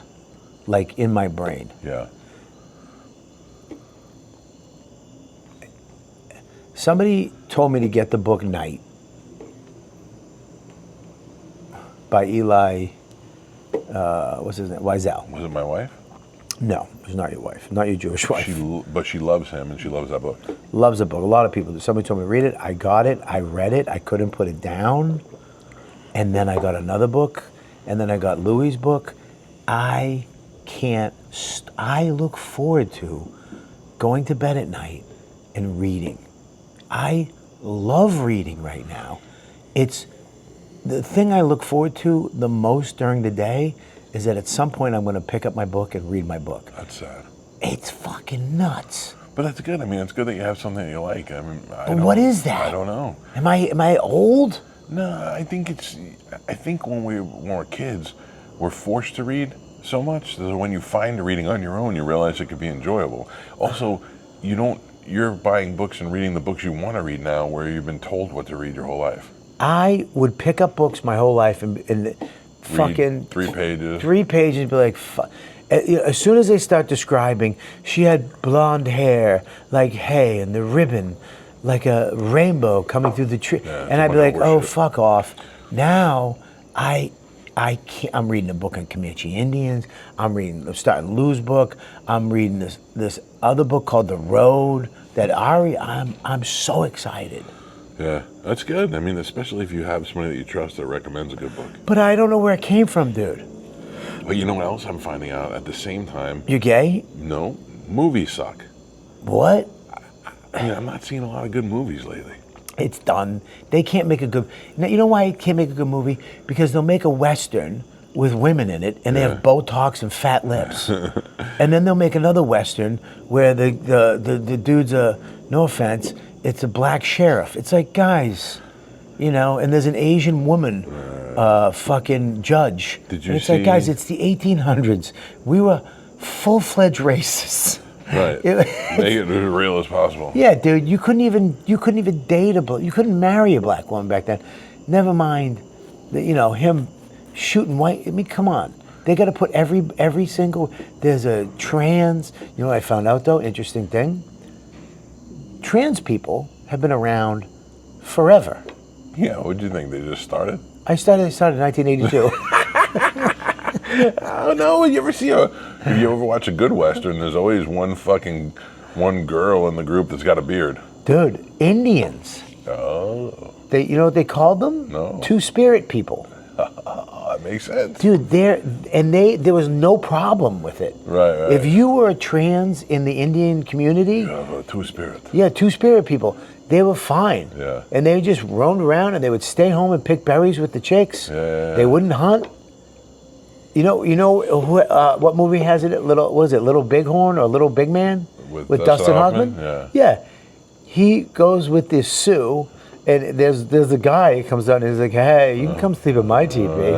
like in my brain. Yeah. Somebody told me to get the book Night by Eli, what's his name? Wiesel. Was it my wife? No, it's not your wife, not your Jewish wife. But she loves him, and she loves that book. Loves the book. A lot of people do. Somebody told me to read it. I got it. I read it. I couldn't put it down. And then I got another book. And then I got Louis' book. I look forward to going to bed at night and reading. I love reading right now. It's the thing I look forward to the most during the day is that at some point I'm going to pick up my book and read my book. That's sad. It's fucking nuts. But that's good. I mean, it's good that you have something that you like. I mean, But what is that? I don't know. Am I old? No, I think when we're kids, we're forced to read so much that when you find reading on your own, you realize it could be enjoyable. Also, you're buying books and reading the books you want to read now, where you've been told what to read your whole life. I would pick up books my whole life and fucking Read 3 pages. 3 pages and be like, as soon as they start describing, she had blonde hair like hay and the ribbon like a rainbow coming through the tree. Yeah, and I'd be like, oh, shit. fuck off. Now, I can't, I'm reading a book on Comanche Indians. I'm starting Lou's book. I'm reading this other book called The Road that I'm so excited. Yeah, that's good. I mean, especially if you have somebody that you trust that recommends a good book. But I don't know where it came from, dude. But you know what else I'm finding out at the same time? You gay? No, movies suck. What? I mean, I'm not seeing a lot of good movies lately. It's done. They can't make a good... Now, you know why they can't make a good movie? Because they'll make a Western with women in it, and they have Botox and fat lips. And then they'll make another Western where the dude's no offense, it's a black sheriff. It's like, guys, and there's an Asian woman fucking judge. Did you and it's see... like, guys, it's the 1800s. We were full-fledged racists. Right. Make it as real as possible. Yeah, dude, you couldn't even date you couldn't marry a black woman back then. Never mind, him shooting white. I mean, come on. They got to put every single. There's a trans. You know what I found out though? Interesting thing. Trans people have been around forever. Yeah. What do you think? They just started? They started in 1982. I don't know. If you ever watch a good Western, there's always one girl in the group that's got a beard. Dude, Indians. Oh. You know what they called them? No. Two-spirit people. That makes sense. Dude, there was no problem with it. Right. If you were a trans in the Indian community, You have a two-spirit. yeah, two-spirit people, they were fine. Yeah. And they just roamed around and they would stay home and pick berries with the chicks. Yeah. They wouldn't hunt. You know what movie has it? Little Bighorn or Little Big Man? With Dustin Hoffman? Yeah. Yeah. He goes with this Sioux And there's a guy who comes out and he's like, hey, you can come sleep in my teepee.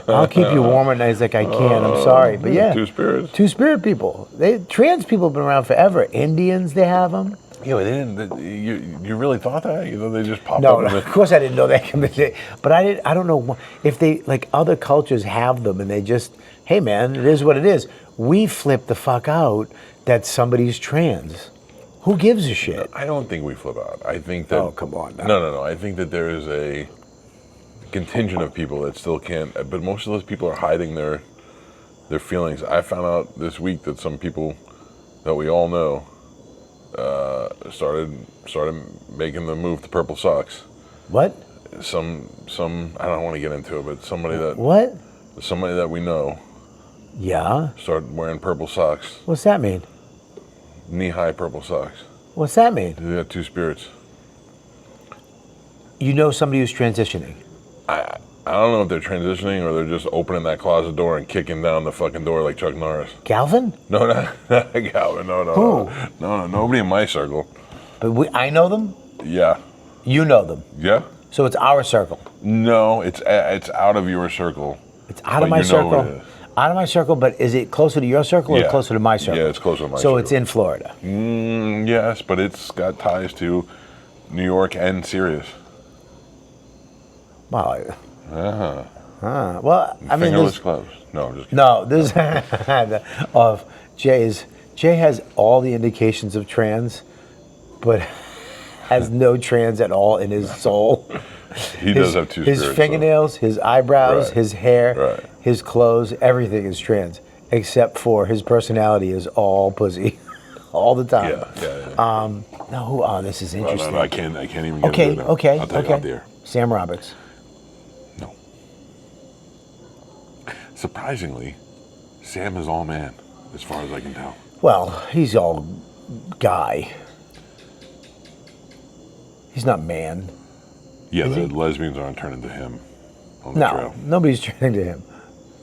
I'll keep you warm at night. He's like, I can't. I'm sorry, but yeah, Two spirits. Two spirit people. Trans people have been around forever. Indians, they have them. Yeah, but they didn't. You really thought that? You know, they just popped No, up. of course I didn't know that. But I don't know if they, like other cultures have them and they just, hey man, it is what it is. We flip the fuck out that somebody's trans. Who gives a shit? I don't think we flip out. I think that. Oh, come on now. No. I think that there is a contingent of people that still can't. But most of those people are hiding their feelings. I found out this week that some people that we all know started making the move to purple socks. What? Some I don't want to get into it, but somebody that we know Yeah. started wearing purple socks, What's that mean? knee-high purple socks. What's that mean? They got two spirits. You know somebody who's transitioning. I don't know if they're transitioning or they're just opening that closet door and kicking down the fucking door like Chuck Norris. Galvin? No, not Calvin. No. Who? No, nobody in my circle. But I know them. Yeah. You know them. Yeah. So it's our circle. No, it's out of your circle. It's out of But my you know who circle. it is. Out of my circle, but is it closer to your circle or Yeah. closer to my circle? Yeah, it's closer to my So circle. it's in Florida. Yes, but it's got ties to New York and Sirius. Wow. Uh-huh. Well, I mean, Fingerless there's, gloves. No, I'm just kidding. no, there's of Jay's. Jay has all the indications of trans, but has no trans at all in his soul. He does have two His spirits. fingernails, his eyebrows, Right. his hair, Right. his clothes, everything is trans, except for his personality is all pussy, all the time. Yeah. No, oh, this is No, interesting. I can't even get Okay, into it now. okay, I'll tell you okay. out there. Sam Roberts. No. Surprisingly, Sam is all man, as far as I can tell. Well, he's all guy. He's not man. Yeah, Is the he? lesbians aren't turning to him on the No, trail. nobody's turning to him.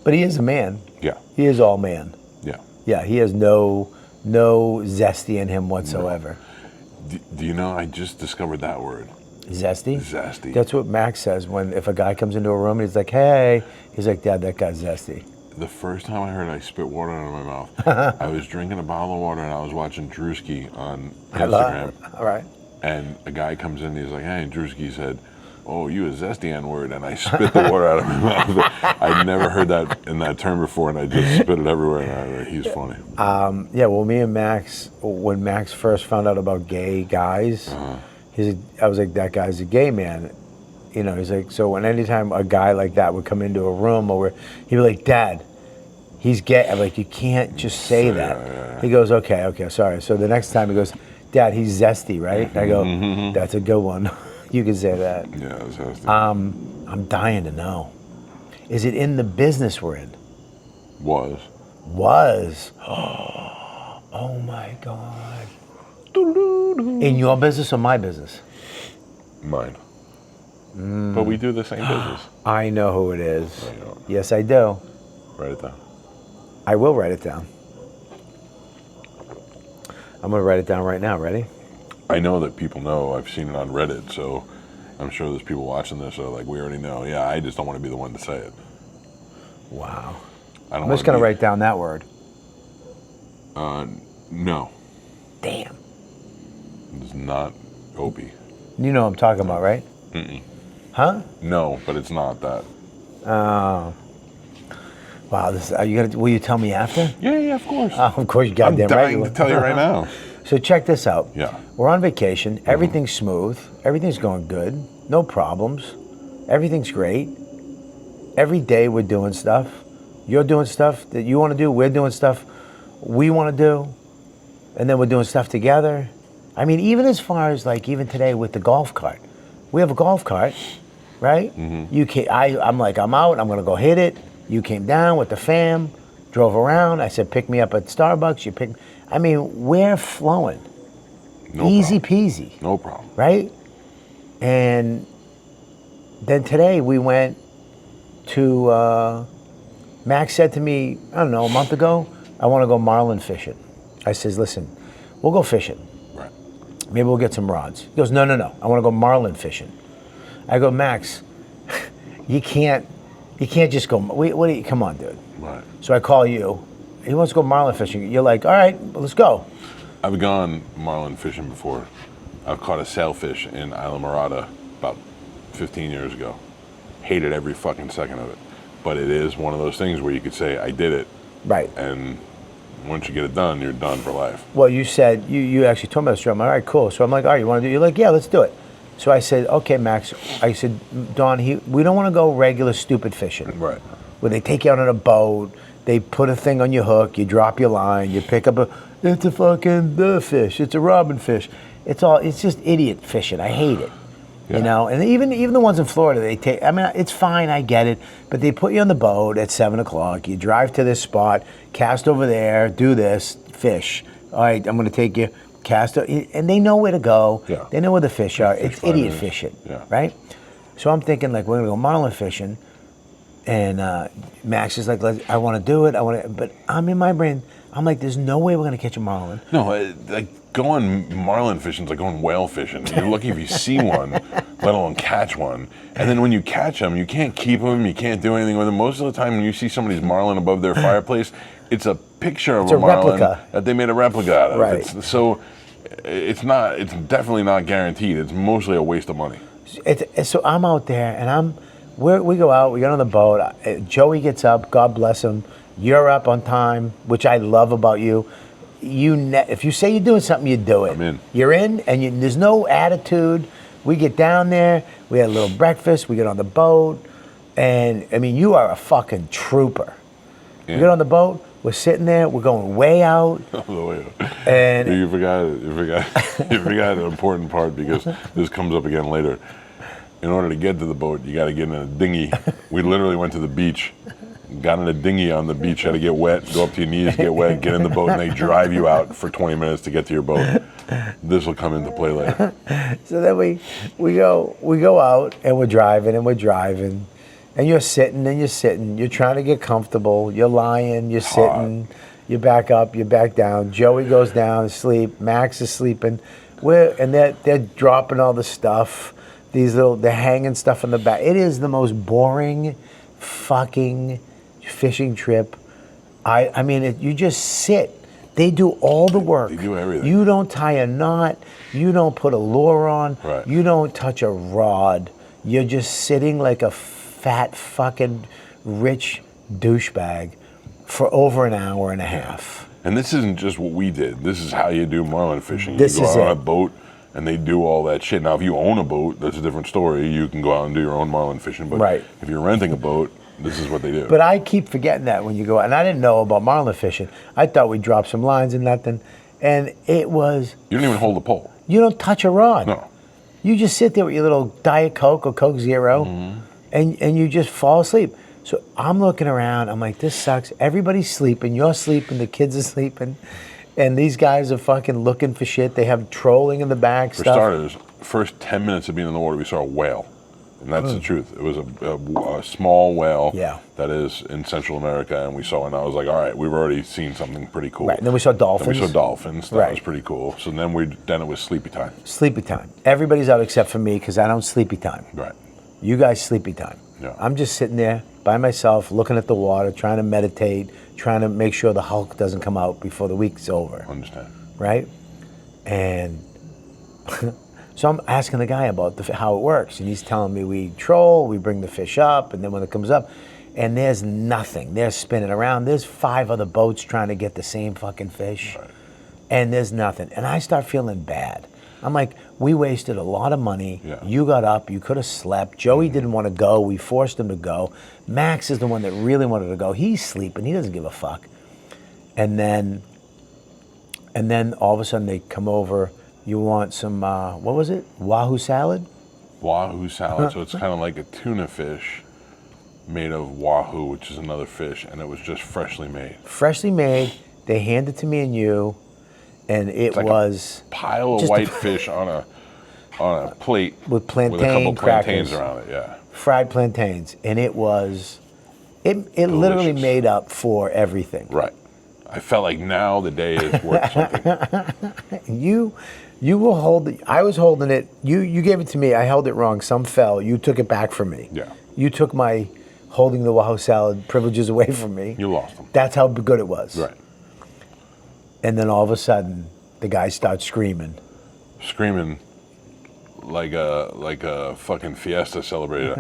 But he is a man. Yeah, He is all man. yeah. Yeah, he has no zesty in him whatsoever. Do you know, I just discovered that word. Zesty? Zesty. That's what Max says if a guy comes into a room and he's like, hey, he's like, Dad, that guy's zesty. The first time I heard it, I spit water out of my mouth. I was drinking a bottle of water and I was watching Drewski on Instagram. All right. And a guy comes in and he's like, hey, Drewski said, oh, you a zesty N-word. And I spit the water out of my mouth. I'd never heard that in that term before, and I just spit it everywhere. And he's funny. Yeah, well, me and Max, when Max first found out about gay guys, I was like, that guy's a gay man. You know, he's like, so when anytime a guy like that would come into a room, he'd be like, Dad, he's gay. I'm like, you can't just say that. Yeah. He goes, okay, sorry. So the next time he goes, Dad, he's zesty, right? And I go, that's a good one. You can say that. Yeah, it's zesty. I'm dying to know. Is it in the business we're in? Was. Oh my God. In your business or my business? Mine. But we do the same business. I know who it is. No, you don't. Yes, I do. Write it down. I will write it down. I'm going to write it down right now. Ready? I know that people know. I've seen it on Reddit, so I'm sure there's people watching this who are like, we already know. Yeah, I just don't want to be the one to say it. Wow. I don't I'm just going to write down that word. No. Damn. It's not Opie. You know what I'm talking about, right? Huh? No, but it's not that. Oh. Wow. Will you tell me after? Yeah, of course. Of course, you I'm goddamn right. dying to tell you right now. So check this out. Yeah. We're on vacation. Everything's smooth. Everything's going good. No problems. Everything's great. Every day we're doing stuff. You're doing stuff that you want to do. We're doing stuff we want to do. And then we're doing stuff together. I mean, even as far as like even today with the golf cart. We have a golf cart, right? You came, I'm like, I'm out. I'm going to go hit it. You came down with the fam, drove around. I said, pick me up at Starbucks. You picked. I mean, we're flowing. No Easy problem. peasy. No problem. Right? And then today we went to, Max said to me, I don't know, a month ago, I want to go marlin fishing. I says, listen, we'll go fishing. Right. Maybe we'll get some rods. He goes, no. I want to go marlin fishing. I go, Max, you can't just go. What do you? Come on, dude. Right. So I call you. He wants to go marlin fishing. You're like, all right, well, let's go. I've gone marlin fishing before. I've caught a sailfish in Isla Morada about 15 years ago. Hated every fucking second of it. But it is one of those things where you could say, I did it. Right. And once you get it done, you're done for life. Well, you said, you actually told me this. I'm like, all right, cool. So I'm like, all right, you want to do it? You're like, yeah, let's do it. So I said, okay, Max. I said, Don, we don't want to go regular stupid fishing. Right. Where they take you out on a boat, they put a thing on your hook, you drop your line, you pick up it's a fucking fish, it's a robin fish. It's just idiot fishing. I hate it. Yeah. You know, and even the ones in Florida, it's fine, I get it, but they put you on the boat at 7 o'clock, you drive to this spot, cast over there, do this, fish. All right, I'm going to take you, cast, and they know where to go. Yeah. They know where the fish are. Fish It's idiot 5 minutes. fishing, Yeah. right? So I'm thinking, like, we're going to go marlin fishing, and Max is like, I want to do it, but I'm in my brain, I'm like, there's no way we're going to catch a marlin. No, like going marlin fishing is like going whale fishing. You're lucky if you see one, let alone catch one. And then when you catch them, you can't keep them, you can't do anything with them. Most of the time when you see somebody's marlin above their fireplace, it's a picture of It's a marlin replica. that they made a replica out of. Right. It's definitely not guaranteed. It's mostly a waste of money. So I'm out there, and we go out, we get on the boat. Joey gets up, God bless him. You're up on time, which I love about you. If you say you're doing something, you do it. I'm in. You're in, and there's no attitude. We get down there, we had a little breakfast, we get on the boat, and I mean, you are a fucking trooper. Yeah. We get on the boat, we're sitting there, we're going way out. And you forgot an important part, because this comes up again later. In order to get to the boat, you got to get in a dinghy. We literally went to the beach, got in a dinghy on the beach, had to get wet, go up to your knees, get wet, get in the boat, and they drive you out for 20 minutes to get to your boat. This will come into play later. So then we go out, and we're driving, and you're sitting, you're trying to get comfortable, you're lying, you're sitting, you back up, you back down. Joey goes down to sleep, Max is sleeping, and they're dropping all the stuff, they're hanging stuff in the back. It is the most boring fucking fishing trip. I mean, you just sit. They do all the work. They do everything. You don't tie a knot. You don't put a lure on. Right. You don't touch a rod. You're just sitting like a fat fucking rich douchebag for over an hour and a half. And this isn't just what we did. This is how you do marlin fishing. This you go is out on it. a boat, and they do all that shit. Now, if you own a boat, that's a different story. You can go out and do your own marlin fishing. But Right. if you're renting a boat, this is what they do. But I keep forgetting that when you go out. And I didn't know about marlin fishing. I thought we dropped some lines and nothing. And it was, You don't even hold the pole. you don't touch a rod. No. You just sit there with your little Diet Coke or Coke Zero, and you just fall asleep. So I'm looking around. I'm like, this sucks. Everybody's sleeping. You're sleeping. The kids are sleeping. And these guys are fucking looking for shit. They have trolling in the back. For stuff. starters, first 10 minutes of being in the water, we saw a whale. And that's the truth. It was a small whale that is in Central America, and we saw it, and I was like, all right, we've already seen something pretty cool. Right, and then we saw dolphins. Then we saw dolphins. That Right. was pretty cool. So then it was sleepy time. Sleepy time. Everybody's out except for me because I don't sleepy time. Right. You guys sleepy time. Yeah. I'm just sitting there by myself, looking at the water, trying to meditate, trying to make sure the Hulk doesn't come out before the week's over. Understand. Right? And so I'm asking the guy about how it works, and he's telling me we troll, we bring the fish up, and then when it comes up, and there's nothing. They're spinning around. There's 5 other boats trying to get the same fucking fish, Right. and there's nothing. And I start feeling bad. I'm like, we wasted a lot of money. Yeah. You got up. You could have slept. Joey didn't want to go. We forced him to go. Max is the one that really wanted to go. He's sleeping. He doesn't give a fuck. And then all of a sudden they come over. You want some, what was it? Wahoo salad? Wahoo salad. So it's kind of like a tuna fish made of wahoo, which is another fish, and it was just freshly made. Freshly made. They hand it to me and you, and it like was Pile of just white fish on a plate with with a couple plantain plantains crackers, around it. Yeah. fried plantains, and it was, it literally Delicious. made up for everything. Right. I felt like now the day is worth something. You You will hold it. I was holding it. You gave it to me. I held it wrong. Some fell. You took it back from me. Yeah. You took my holding the Wahoo salad privileges away from me. You lost them. That's how good it was. Right. And then all of a sudden, the guy starts screaming. Screaming like a fucking fiesta celebrator.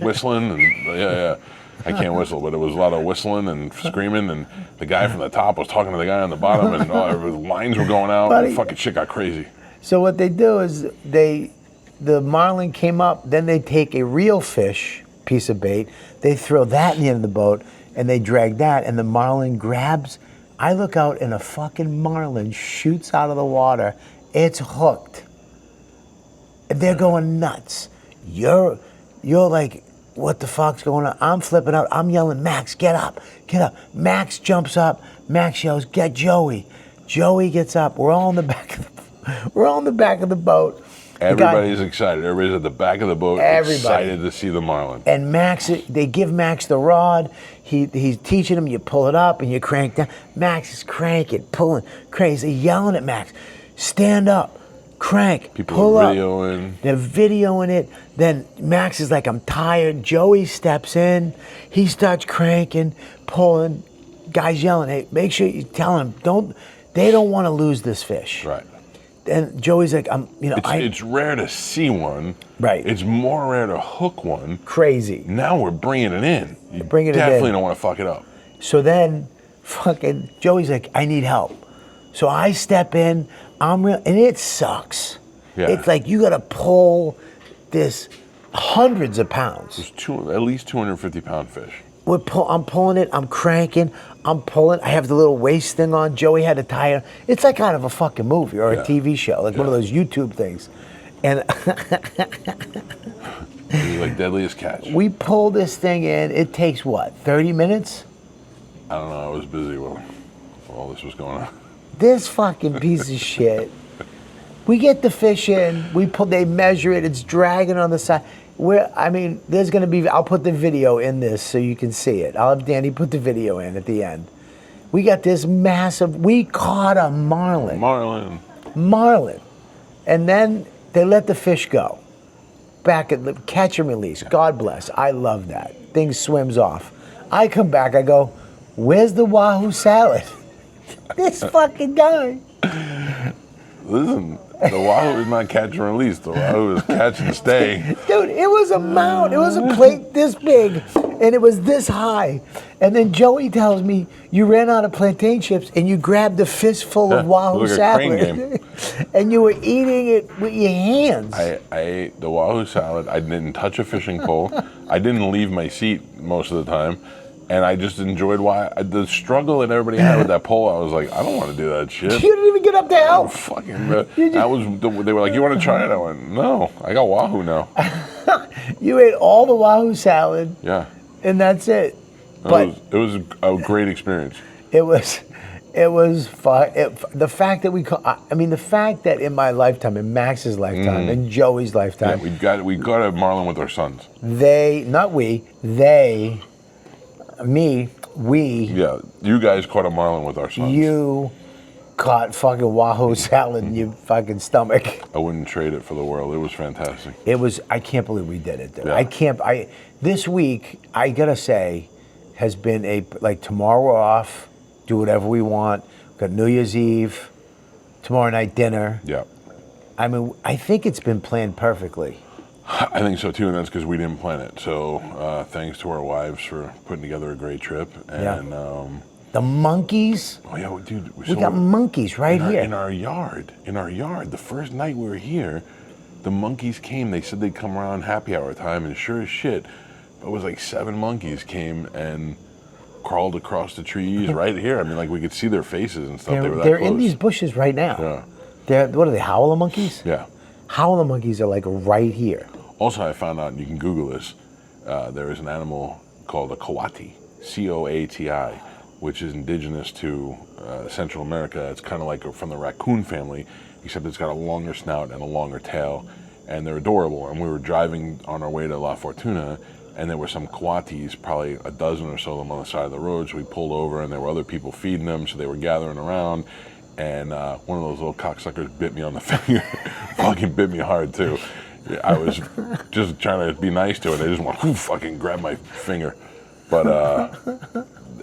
Whistling and yeah. I can't whistle, but it was a lot of whistling and screaming, and the guy from the top was talking to the guy on the bottom, and the lines were going out, and fucking shit got crazy. So what they do is the marlin came up, then they take a real fish piece of bait, they throw that in the end of the boat, and they drag that, and the marlin grabs. I look out, and a fucking marlin shoots out of the water. It's hooked. They're going nuts. You're like, what the fuck's going on? I'm flipping out. I'm yelling, Max, get up, get up. Max jumps up. Max yells, get Joey. Joey gets up. We're all in the back of the boat. Everybody's excited. Everybody's at the back of the boat, excited to see the marlin. And Max, they give Max the rod. He's teaching him. You pull it up and you crank down. Max is cranking, pulling, crazy, yelling at Max, stand up. Crank, people pull are up. videoing. They're videoing it. Then Max is like, I'm tired. Joey steps in. He starts cranking, pulling. Guys yelling, hey, make sure you tell him, they don't want to lose this fish. Right. And Joey's like, it's rare to see one. Right. It's more rare to hook one. Crazy. Now we're bringing it in. You bringing it in. Definitely don't want to fuck it up. So then, fucking Joey's like, I need help. So I step in. And it sucks. Yeah. It's like you got to pull this hundreds of pounds. It's at least 250-pound fish. I'm pulling it. I'm cranking. I'm pulling. I have the little waist thing on. Joey had a tie on. It's like kind of a fucking movie or a TV show, like one of those YouTube things. And it was like Deadliest Catch. We pull this thing in. It takes what, 30 minutes? I don't know. I was busy while all this was going on. This fucking piece of shit. We get the fish in. They measure it. It's dragging on the side. There's going to be. I'll put the video in this so you can see it. I'll have Danny put the video in at the end. We got this massive. We caught a marlin. Marlin, and then they let the fish go. Back at the catch and release. God bless. I love that. Thing swims off. I come back. I go, where's the Wahoo salad? This fucking guy. Listen, the Wahoo is not catch and release. The Wahoo is catch and stay. Dude, it was a mount. It was a plate this big, and it was this high. And then Joey tells me you ran out of plantain chips, and you grabbed a fistful of Wahoo salad, and you were eating it with your hands. I ate the Wahoo salad. I didn't touch a fishing pole. I didn't leave my seat most of the time. And I just enjoyed the struggle that everybody had with that pole. I was like, I don't want to do that shit. You didn't even get up to help. They were like, you want to try it? I went, no, I got Wahoo now. You ate all the Wahoo salad. Yeah. And that's it. It was a great experience. It was fun. The fact that in my lifetime, in Max's lifetime, in Joey's lifetime. Yeah, we got a marlin with our sons. Yeah, you guys caught a marlin with our sons. You caught fucking Wahoo salad in your fucking stomach. I wouldn't trade it for the world. It was fantastic. I can't believe we did it, dude. Yeah. This week, I gotta say, has been tomorrow we're off, do whatever we want. We've got New Year's Eve, tomorrow night dinner. Yeah. I think it's been planned perfectly. I think so too, and that's because we didn't plan it. So thanks to our wives for putting together a great trip. And the monkeys. Oh yeah, dude. We got monkeys right here in our yard. The first night we were here, the monkeys came. They said they'd come around happy hour time, and sure as shit, it was like 7 monkeys came and crawled across the trees right here. We could see their faces and stuff. They're in these bushes right now. Yeah. What are they? Howler monkeys? Yeah. Howler monkeys are right here. Also, I found out, and you can Google this, there is an animal called a coati, C-O-A-T-I, which is indigenous to Central America. It's kind of like from the raccoon family, except it's got a longer snout and a longer tail, and they're adorable. And we were driving on our way to La Fortuna, and there were some coatis, probably a dozen or so of them on the side of the road. So we pulled over, and there were other people feeding them, so they were gathering around. and one of those little cocksuckers bit me on the finger. Fucking bit me hard too. I was just trying to be nice to it. I just want to fucking grab my finger, but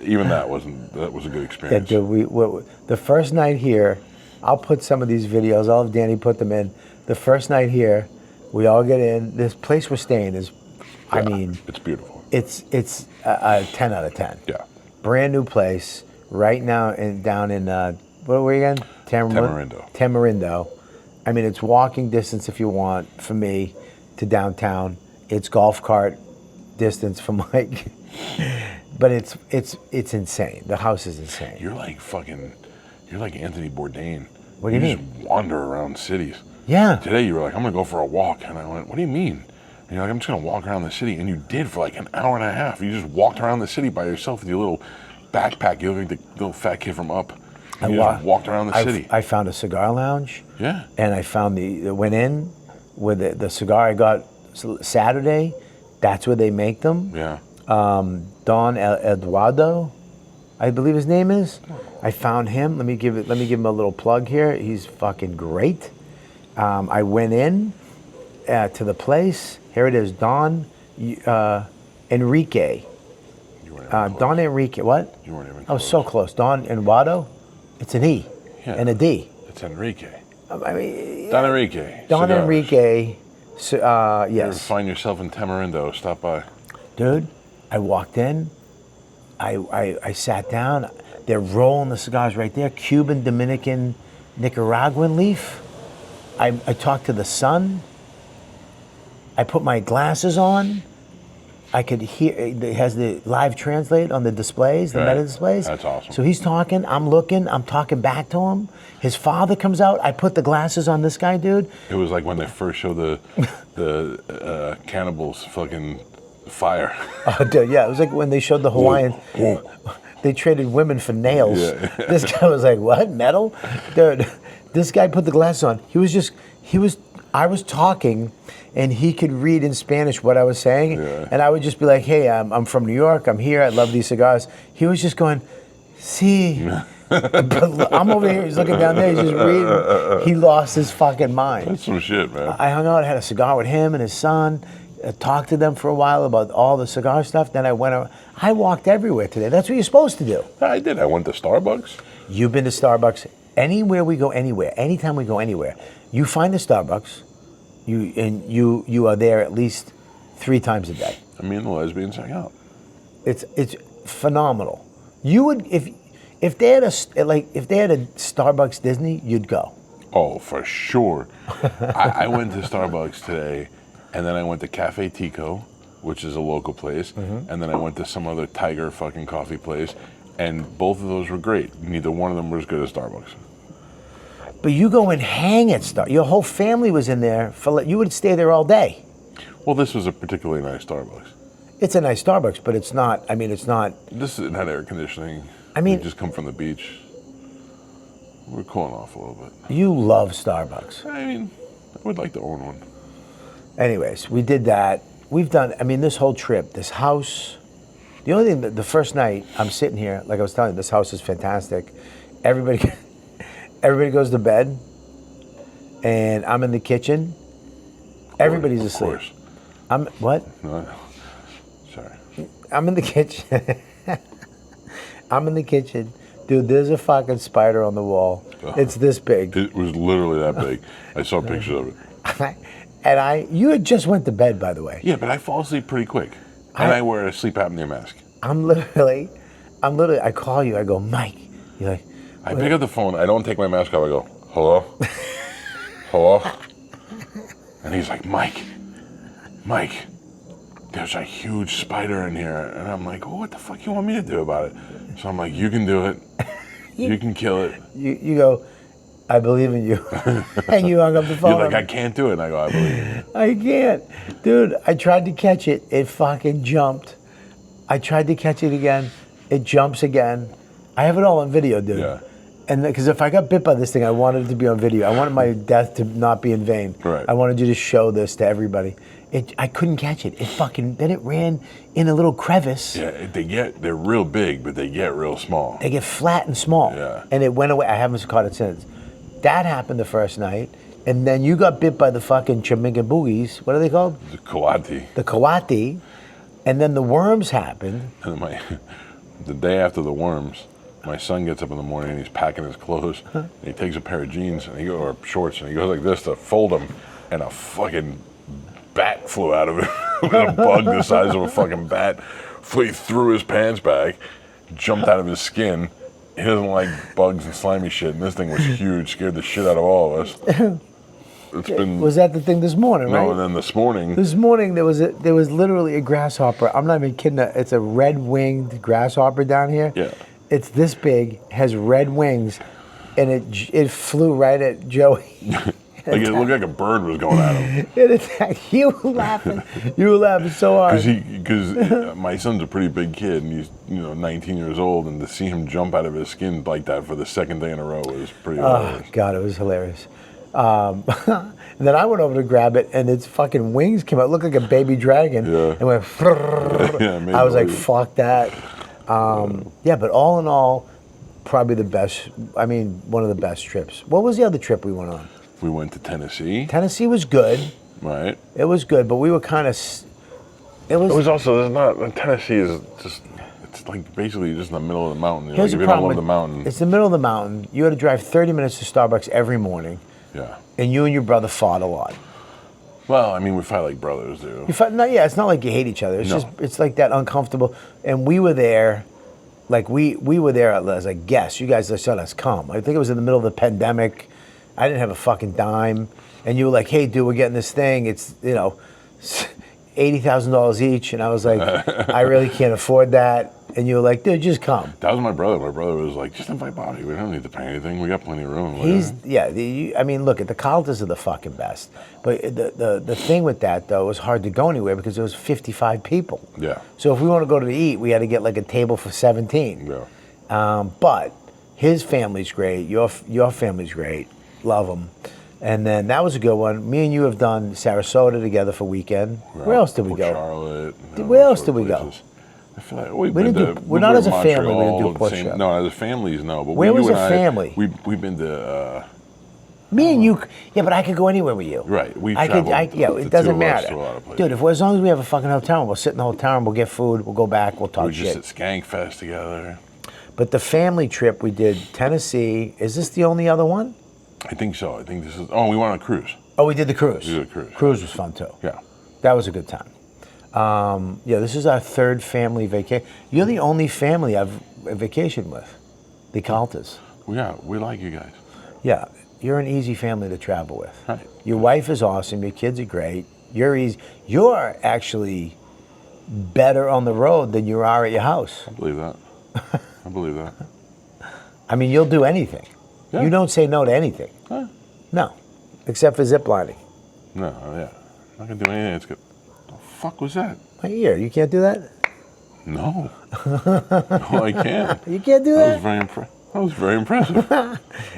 even that was a good experience. Yeah, dude, the first night here, I'll put some of these videos. I'll have Danny put them in. The first night here, we all get in. This place we're staying is, I mean, it's beautiful. It's a 10 out of 10. Yeah. Brand new place right now down in what were you again? Tamarindo. I mean, it's walking distance if you want from me to downtown. It's golf cart distance from like, but it's insane. The house is insane. You're like Anthony Bourdain. What do you mean? Just wander around cities. Yeah. Today you were like, I'm gonna go for a walk, and I went, what do you mean? And you're like, I'm just gonna walk around the city, and you did for like an hour and a half. You just walked around the city by yourself with your little backpack. You look like the little fat kid from Up. And you just walked around the city. I found a cigar lounge. Yeah. And I found went in with the cigar I got Saturday. That's where they make them. Yeah. Don Eduardo, I believe his name is. I found him. Let me give him a little plug here. He's fucking great. I went in to the place. Here it is, Don Enrique. Don Enrique, what? You weren't even I close. was so close. Don Eduardo. It's an E and a D. It's Enrique. I mean, Don Enrique. Don Cigars. Enrique. You ever Yes. find yourself in Tamarindo, stop by. Dude, I walked in. I sat down. They're rolling the cigars right there. Cuban, Dominican, Nicaraguan leaf. I talked to the son. I put my glasses on. I could hear, it has the live translate on the displays, the Right. meta displays. That's awesome. So he's talking, I'm looking, I'm talking back to him. His father comes out, I put the glasses on this guy, dude. It was like when they first showed the cannibals fucking fire. Oh, dude, yeah, it was like when they showed the Hawaiian, they traded women for nails. Yeah. This guy was like, what, metal? Dude, this guy put the glasses on. I was talking, and he could read in Spanish what I was saying, and I would just be like, hey, I'm from New York, I'm here, I love these cigars. He was just going, see, but I'm over here, he's looking down there, he's just reading. He lost his fucking mind. That's some shit, man. I hung out, had a cigar with him and his son, talked to them for a while about all the cigar stuff, then I walked everywhere today. That's what you're supposed to do. I did. I went to Starbucks. You've been to Starbucks. Anywhere we go, anywhere, anytime we go anywhere, you find the Starbucks, you are there at least 3 times a day. Me and the lesbians hang out. It's phenomenal. You would if they had a Starbucks Disney, you'd go. Oh, for sure. I went to Starbucks today, and then I went to Cafe Tico, which is a local place, and then I went to some other tiger fucking coffee place, and both of those were great. Neither one of them were as good as Starbucks. But you go and hang at Starbucks. Your whole family was in there. You would stay there all day. Well, this was a particularly nice Starbucks. It's a nice Starbucks, but it's not. I mean, it's not. This had air conditioning. I mean, we just come from the beach. We're cooling off a little bit. You love Starbucks. I mean, I would like to own one. Anyways, we did that. We've done. I mean, this whole trip, this house. The only thing, the first night, I'm sitting here, like I was telling you, this house is fantastic. Everybody goes to bed, and I'm in the kitchen. Everybody's asleep. Of course. What? No, sorry. I'm in the kitchen. I'm in the kitchen. Dude, there's a fucking spider on the wall. It's this big. It was literally that big. I saw pictures of it. And you had just went to bed, by the way. Yeah, but I fall asleep pretty quick. And I wear a sleep apnea mask. I'm literally, I call you, I go, Mike. You're like, I pick up the phone, I don't take my mask off, I go, hello? Hello? And he's like, Mike, there's a huge spider in here. And I'm like, well, what the fuck you want me to do about it? So I'm like, you can do it. You can kill it. You go, I believe in you. And you hung up the phone. You're like, I can't do it. And I go, I believe in you. I can't. Dude, I tried to catch it. It fucking jumped. I tried to catch it again. It jumps again. I have it all on video, dude. Yeah. And because if I got bit by this thing, I wanted it to be on video. I wanted my death to not be in vain. Right. I wanted you to show this to everybody. I couldn't catch it. Then it ran in a little crevice. Yeah, they're real big, but they get real small. They get flat and small. Yeah. And it went away. I haven't caught it since. That happened the first night. And then you got bit by the fucking chaminga boogies. What are they called? The coati. The coati. And then the worms happened. And the day after the worms, my son gets up in the morning and he's packing his clothes. And he takes a pair of jeans or shorts and he goes like this to fold them, and a fucking bat flew out of it. With a bug the size of a fucking bat. Flew through his pants back, jumped out of his skin. He doesn't like bugs and slimy shit, and this thing was huge, scared the shit out of all of us. Was that the thing this morning, right? No, and then this morning. This morning there was literally a grasshopper. I'm not even kidding. It's a red-winged grasshopper down here. Yeah. It's this big, has red wings, and it flew right at Joey. Like it looked like a bird was going at him. It attacked. You were laughing so hard. Because my son's a pretty big kid, and he's 19 years old, and to see him jump out of his skin like that for the second day in a row was pretty hilarious. Oh God, it was hilarious. And then I went over to grab it, and its fucking wings came out. It looked like a baby dragon. Yeah. And went. Yeah, I was like, noise. fuck that. Yeah, but all in all, probably the best. I mean, one of the best trips. What was the other trip we went on? We went to Tennessee. Tennessee was good. Right. It was good, but we were kind of. It was also Tennessee is just. It's like basically just in the middle of the mountain. Here's If the you problem don't with love the mountain. It's the middle of the mountain. You had to drive 30 minutes to Starbucks every morning, Yeah. and you and your brother fought a lot. Well, I mean, we fight like brothers do. You fought, no, yeah, it's not like you hate each other. It's No. just it's like that uncomfortable. And we were there, like we were there as a guest. You guys just let us come. I think it was in the middle of the pandemic. I didn't have a fucking dime, and you were like, "Hey, dude, we're getting this thing. It's $80,000 each," and I was like, "I really can't afford that." And you were like, "Dude, just come." That was my brother. My brother was like, "Just invite Bobby. We don't need to pay anything. We got plenty of room." I mean, look, the Caltas are the fucking best. But the thing with that, though, it was hard to go anywhere because there was 55 people. Yeah. So if we want to go to eat, we had to get like a table for 17. Yeah. But his family's great. Your family's great. Love them. And then that was a good one. Me and you have done Sarasota together for weekend. Where else did we go? Charlotte. Where else did we go? I feel like We didn't do- we're not as a family, we didn't do Port Charlotte. No, as a families, no. But Where was you and a family? We've been to. Me and you, yeah, but I could go anywhere with you. Right, we've I could, traveled, yeah, the it two doesn't of us, matter. to a lot of places. Dude, as long as we have a fucking hotel room, we'll sit in the hotel room, we'll get food, we'll go back, we'll talk we just shit. at Skank Fest together. But the family trip we did, Tennessee, is this the only other one? I think so. I think this is. Oh, we went on a cruise. Oh, we did the cruise. We did the cruise. Cruise was fun too. Yeah. That was a good time. Yeah, this is our third family vacation. You're the only family I've vacationed with, the Caltas. Well, yeah, we like you guys. Yeah, you're an easy family to travel with. Right. Your wife is awesome. Your kids are great. You're easy. You're actually better on the road than you are at your house. I believe that. I believe that. I mean, you'll do anything. Yeah. You don't say no to anything. Huh? No, except for ziplining. No, yeah. Not gonna do anything. It's good. The fuck was that? My ear. You can't do that. No. No, I can't. You can't do that. That was very impressive.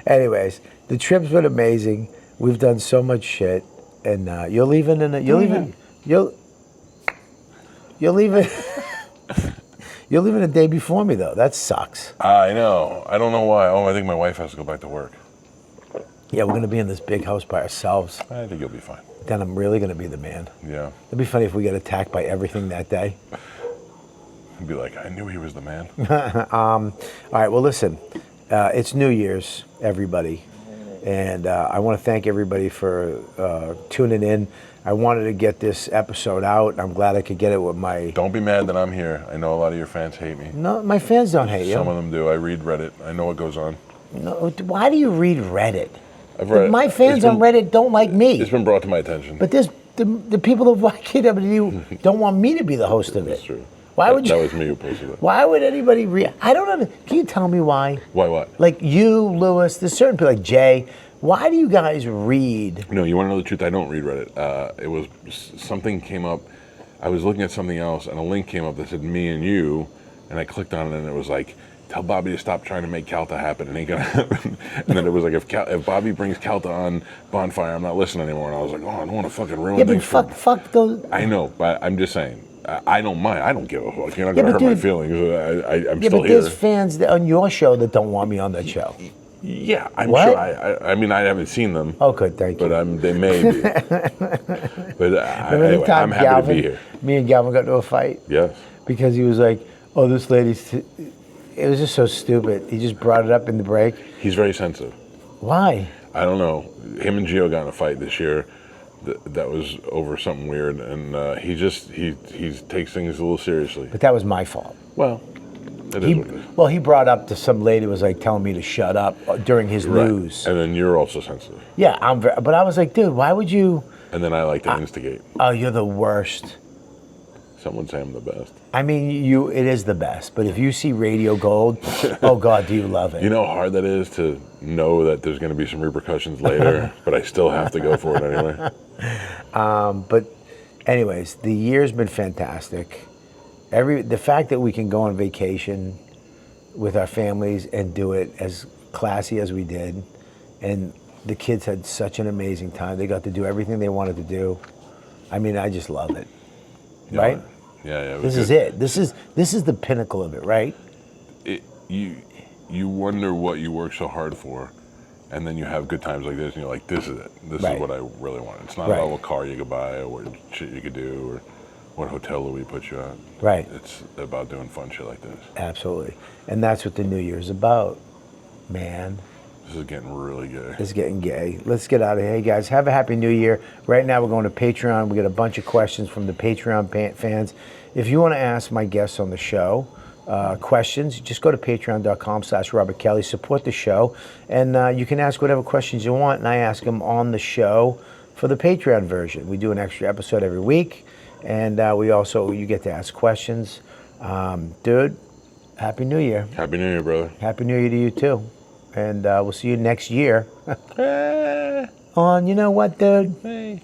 Anyways, the trip's been amazing. We've done so much shit, and you're leaving in a, you're leaving you're leaving a day before me though. That sucks. I know. I don't know why. Oh, I think my wife has to go back to work. Yeah, we're gonna be in this big house by ourselves. I think you'll be fine. Then I'm really gonna be the man. Yeah. It'd be funny if we get attacked by everything that day. I'd be like, I knew he was the man. All right. Well, listen. It's New Year's, everybody, and I want to thank everybody for tuning in. I wanted to get this episode out. I'm glad I could get it with my. Don't be mad that I'm here. I know a lot of your fans hate me. No, my fans don't hate you. Some of them do. I read Reddit. I know what goes on. No, why do you read Reddit? I've read. My fans on Reddit don't like me. It's been brought to my attention. But the people of YKWD don't want me to be the host of it. That's true. Why would you? That was me who posted it. Why would anybody read? I don't know. Can you tell me why? Why what? Like you, Lewis, there's certain people like Jay. Why do you guys read? No, you want to know the truth? I don't read Reddit. It was something came up. I was looking at something else, and a link came up that said "me and you," and I clicked on it, and it was like tell Bobby to stop trying to make Calta happen. It ain't gonna happen. And then it was like, if Bobby brings Calta on Bonfire, I'm not listening anymore. And I was like, oh, I don't want to fucking ruin Yeah, things. but fuck those. I know, but I'm just saying. I don't mind. I don't give a fuck. You're not gonna hurt my feelings. I'm Yeah, still but here. there's fans on your show that don't want me on that show. Yeah, I'm What? sure. I mean, I haven't seen them. Oh, good, thank you. But they may be. But Remember anyway, the time I'm happy Galvin, to be here. me and Galvin got into a fight? Yes. Because he was like, oh, this lady's... It was just so stupid. He just brought it up in the break. He's very sensitive. Why? I don't know. Him and Gio got in a fight this year. That was over something weird, and he takes things a little seriously. But that was my fault. Well, it is what it is. Well, he brought up to some lady was like telling me to shut up during his Right. lose. And then you're also sensitive. Yeah, but I was like, dude, why would you? And then I like to instigate. Oh, you're the worst. Someone say I'm the best. I mean, it is the best. But if you see Radio Gold, oh God, do you love it? You know how hard that is to know that there's going to be some repercussions later, but I still have to go for it anyway. But anyways, the year's been fantastic. The fact that we can go on vacation with our families and do it as classy as we did, and the kids had such an amazing time. They got to do everything they wanted to do. I mean, I just love it. Yeah. Right? Yeah. This is it. This is the pinnacle of it, right? You wonder what you work so hard for, and then you have good times like this, and you're like, this is it. This Right. is what I really want. It's not Right. about what car you could buy or what shit you could do or what hotel we put you at. Right. It's about doing fun shit like this. Absolutely. And that's what the new year's about, man. This is getting really gay. It's getting gay. Let's get out of here. Hey, guys, have a happy new year. Right now, we're going to Patreon. We got a bunch of questions from the Patreon fans. If you want to ask my guests on the show questions, just go to patreon.com/Robert Kelly. Support the show. And you can ask whatever questions you want, and I ask them on the show for the Patreon version. We do an extra episode every week, and you get to ask questions. Dude, Happy New Year. Happy New Year, brother. Happy New Year to you, too. And we'll see you next year on, you know what, dude? Hey.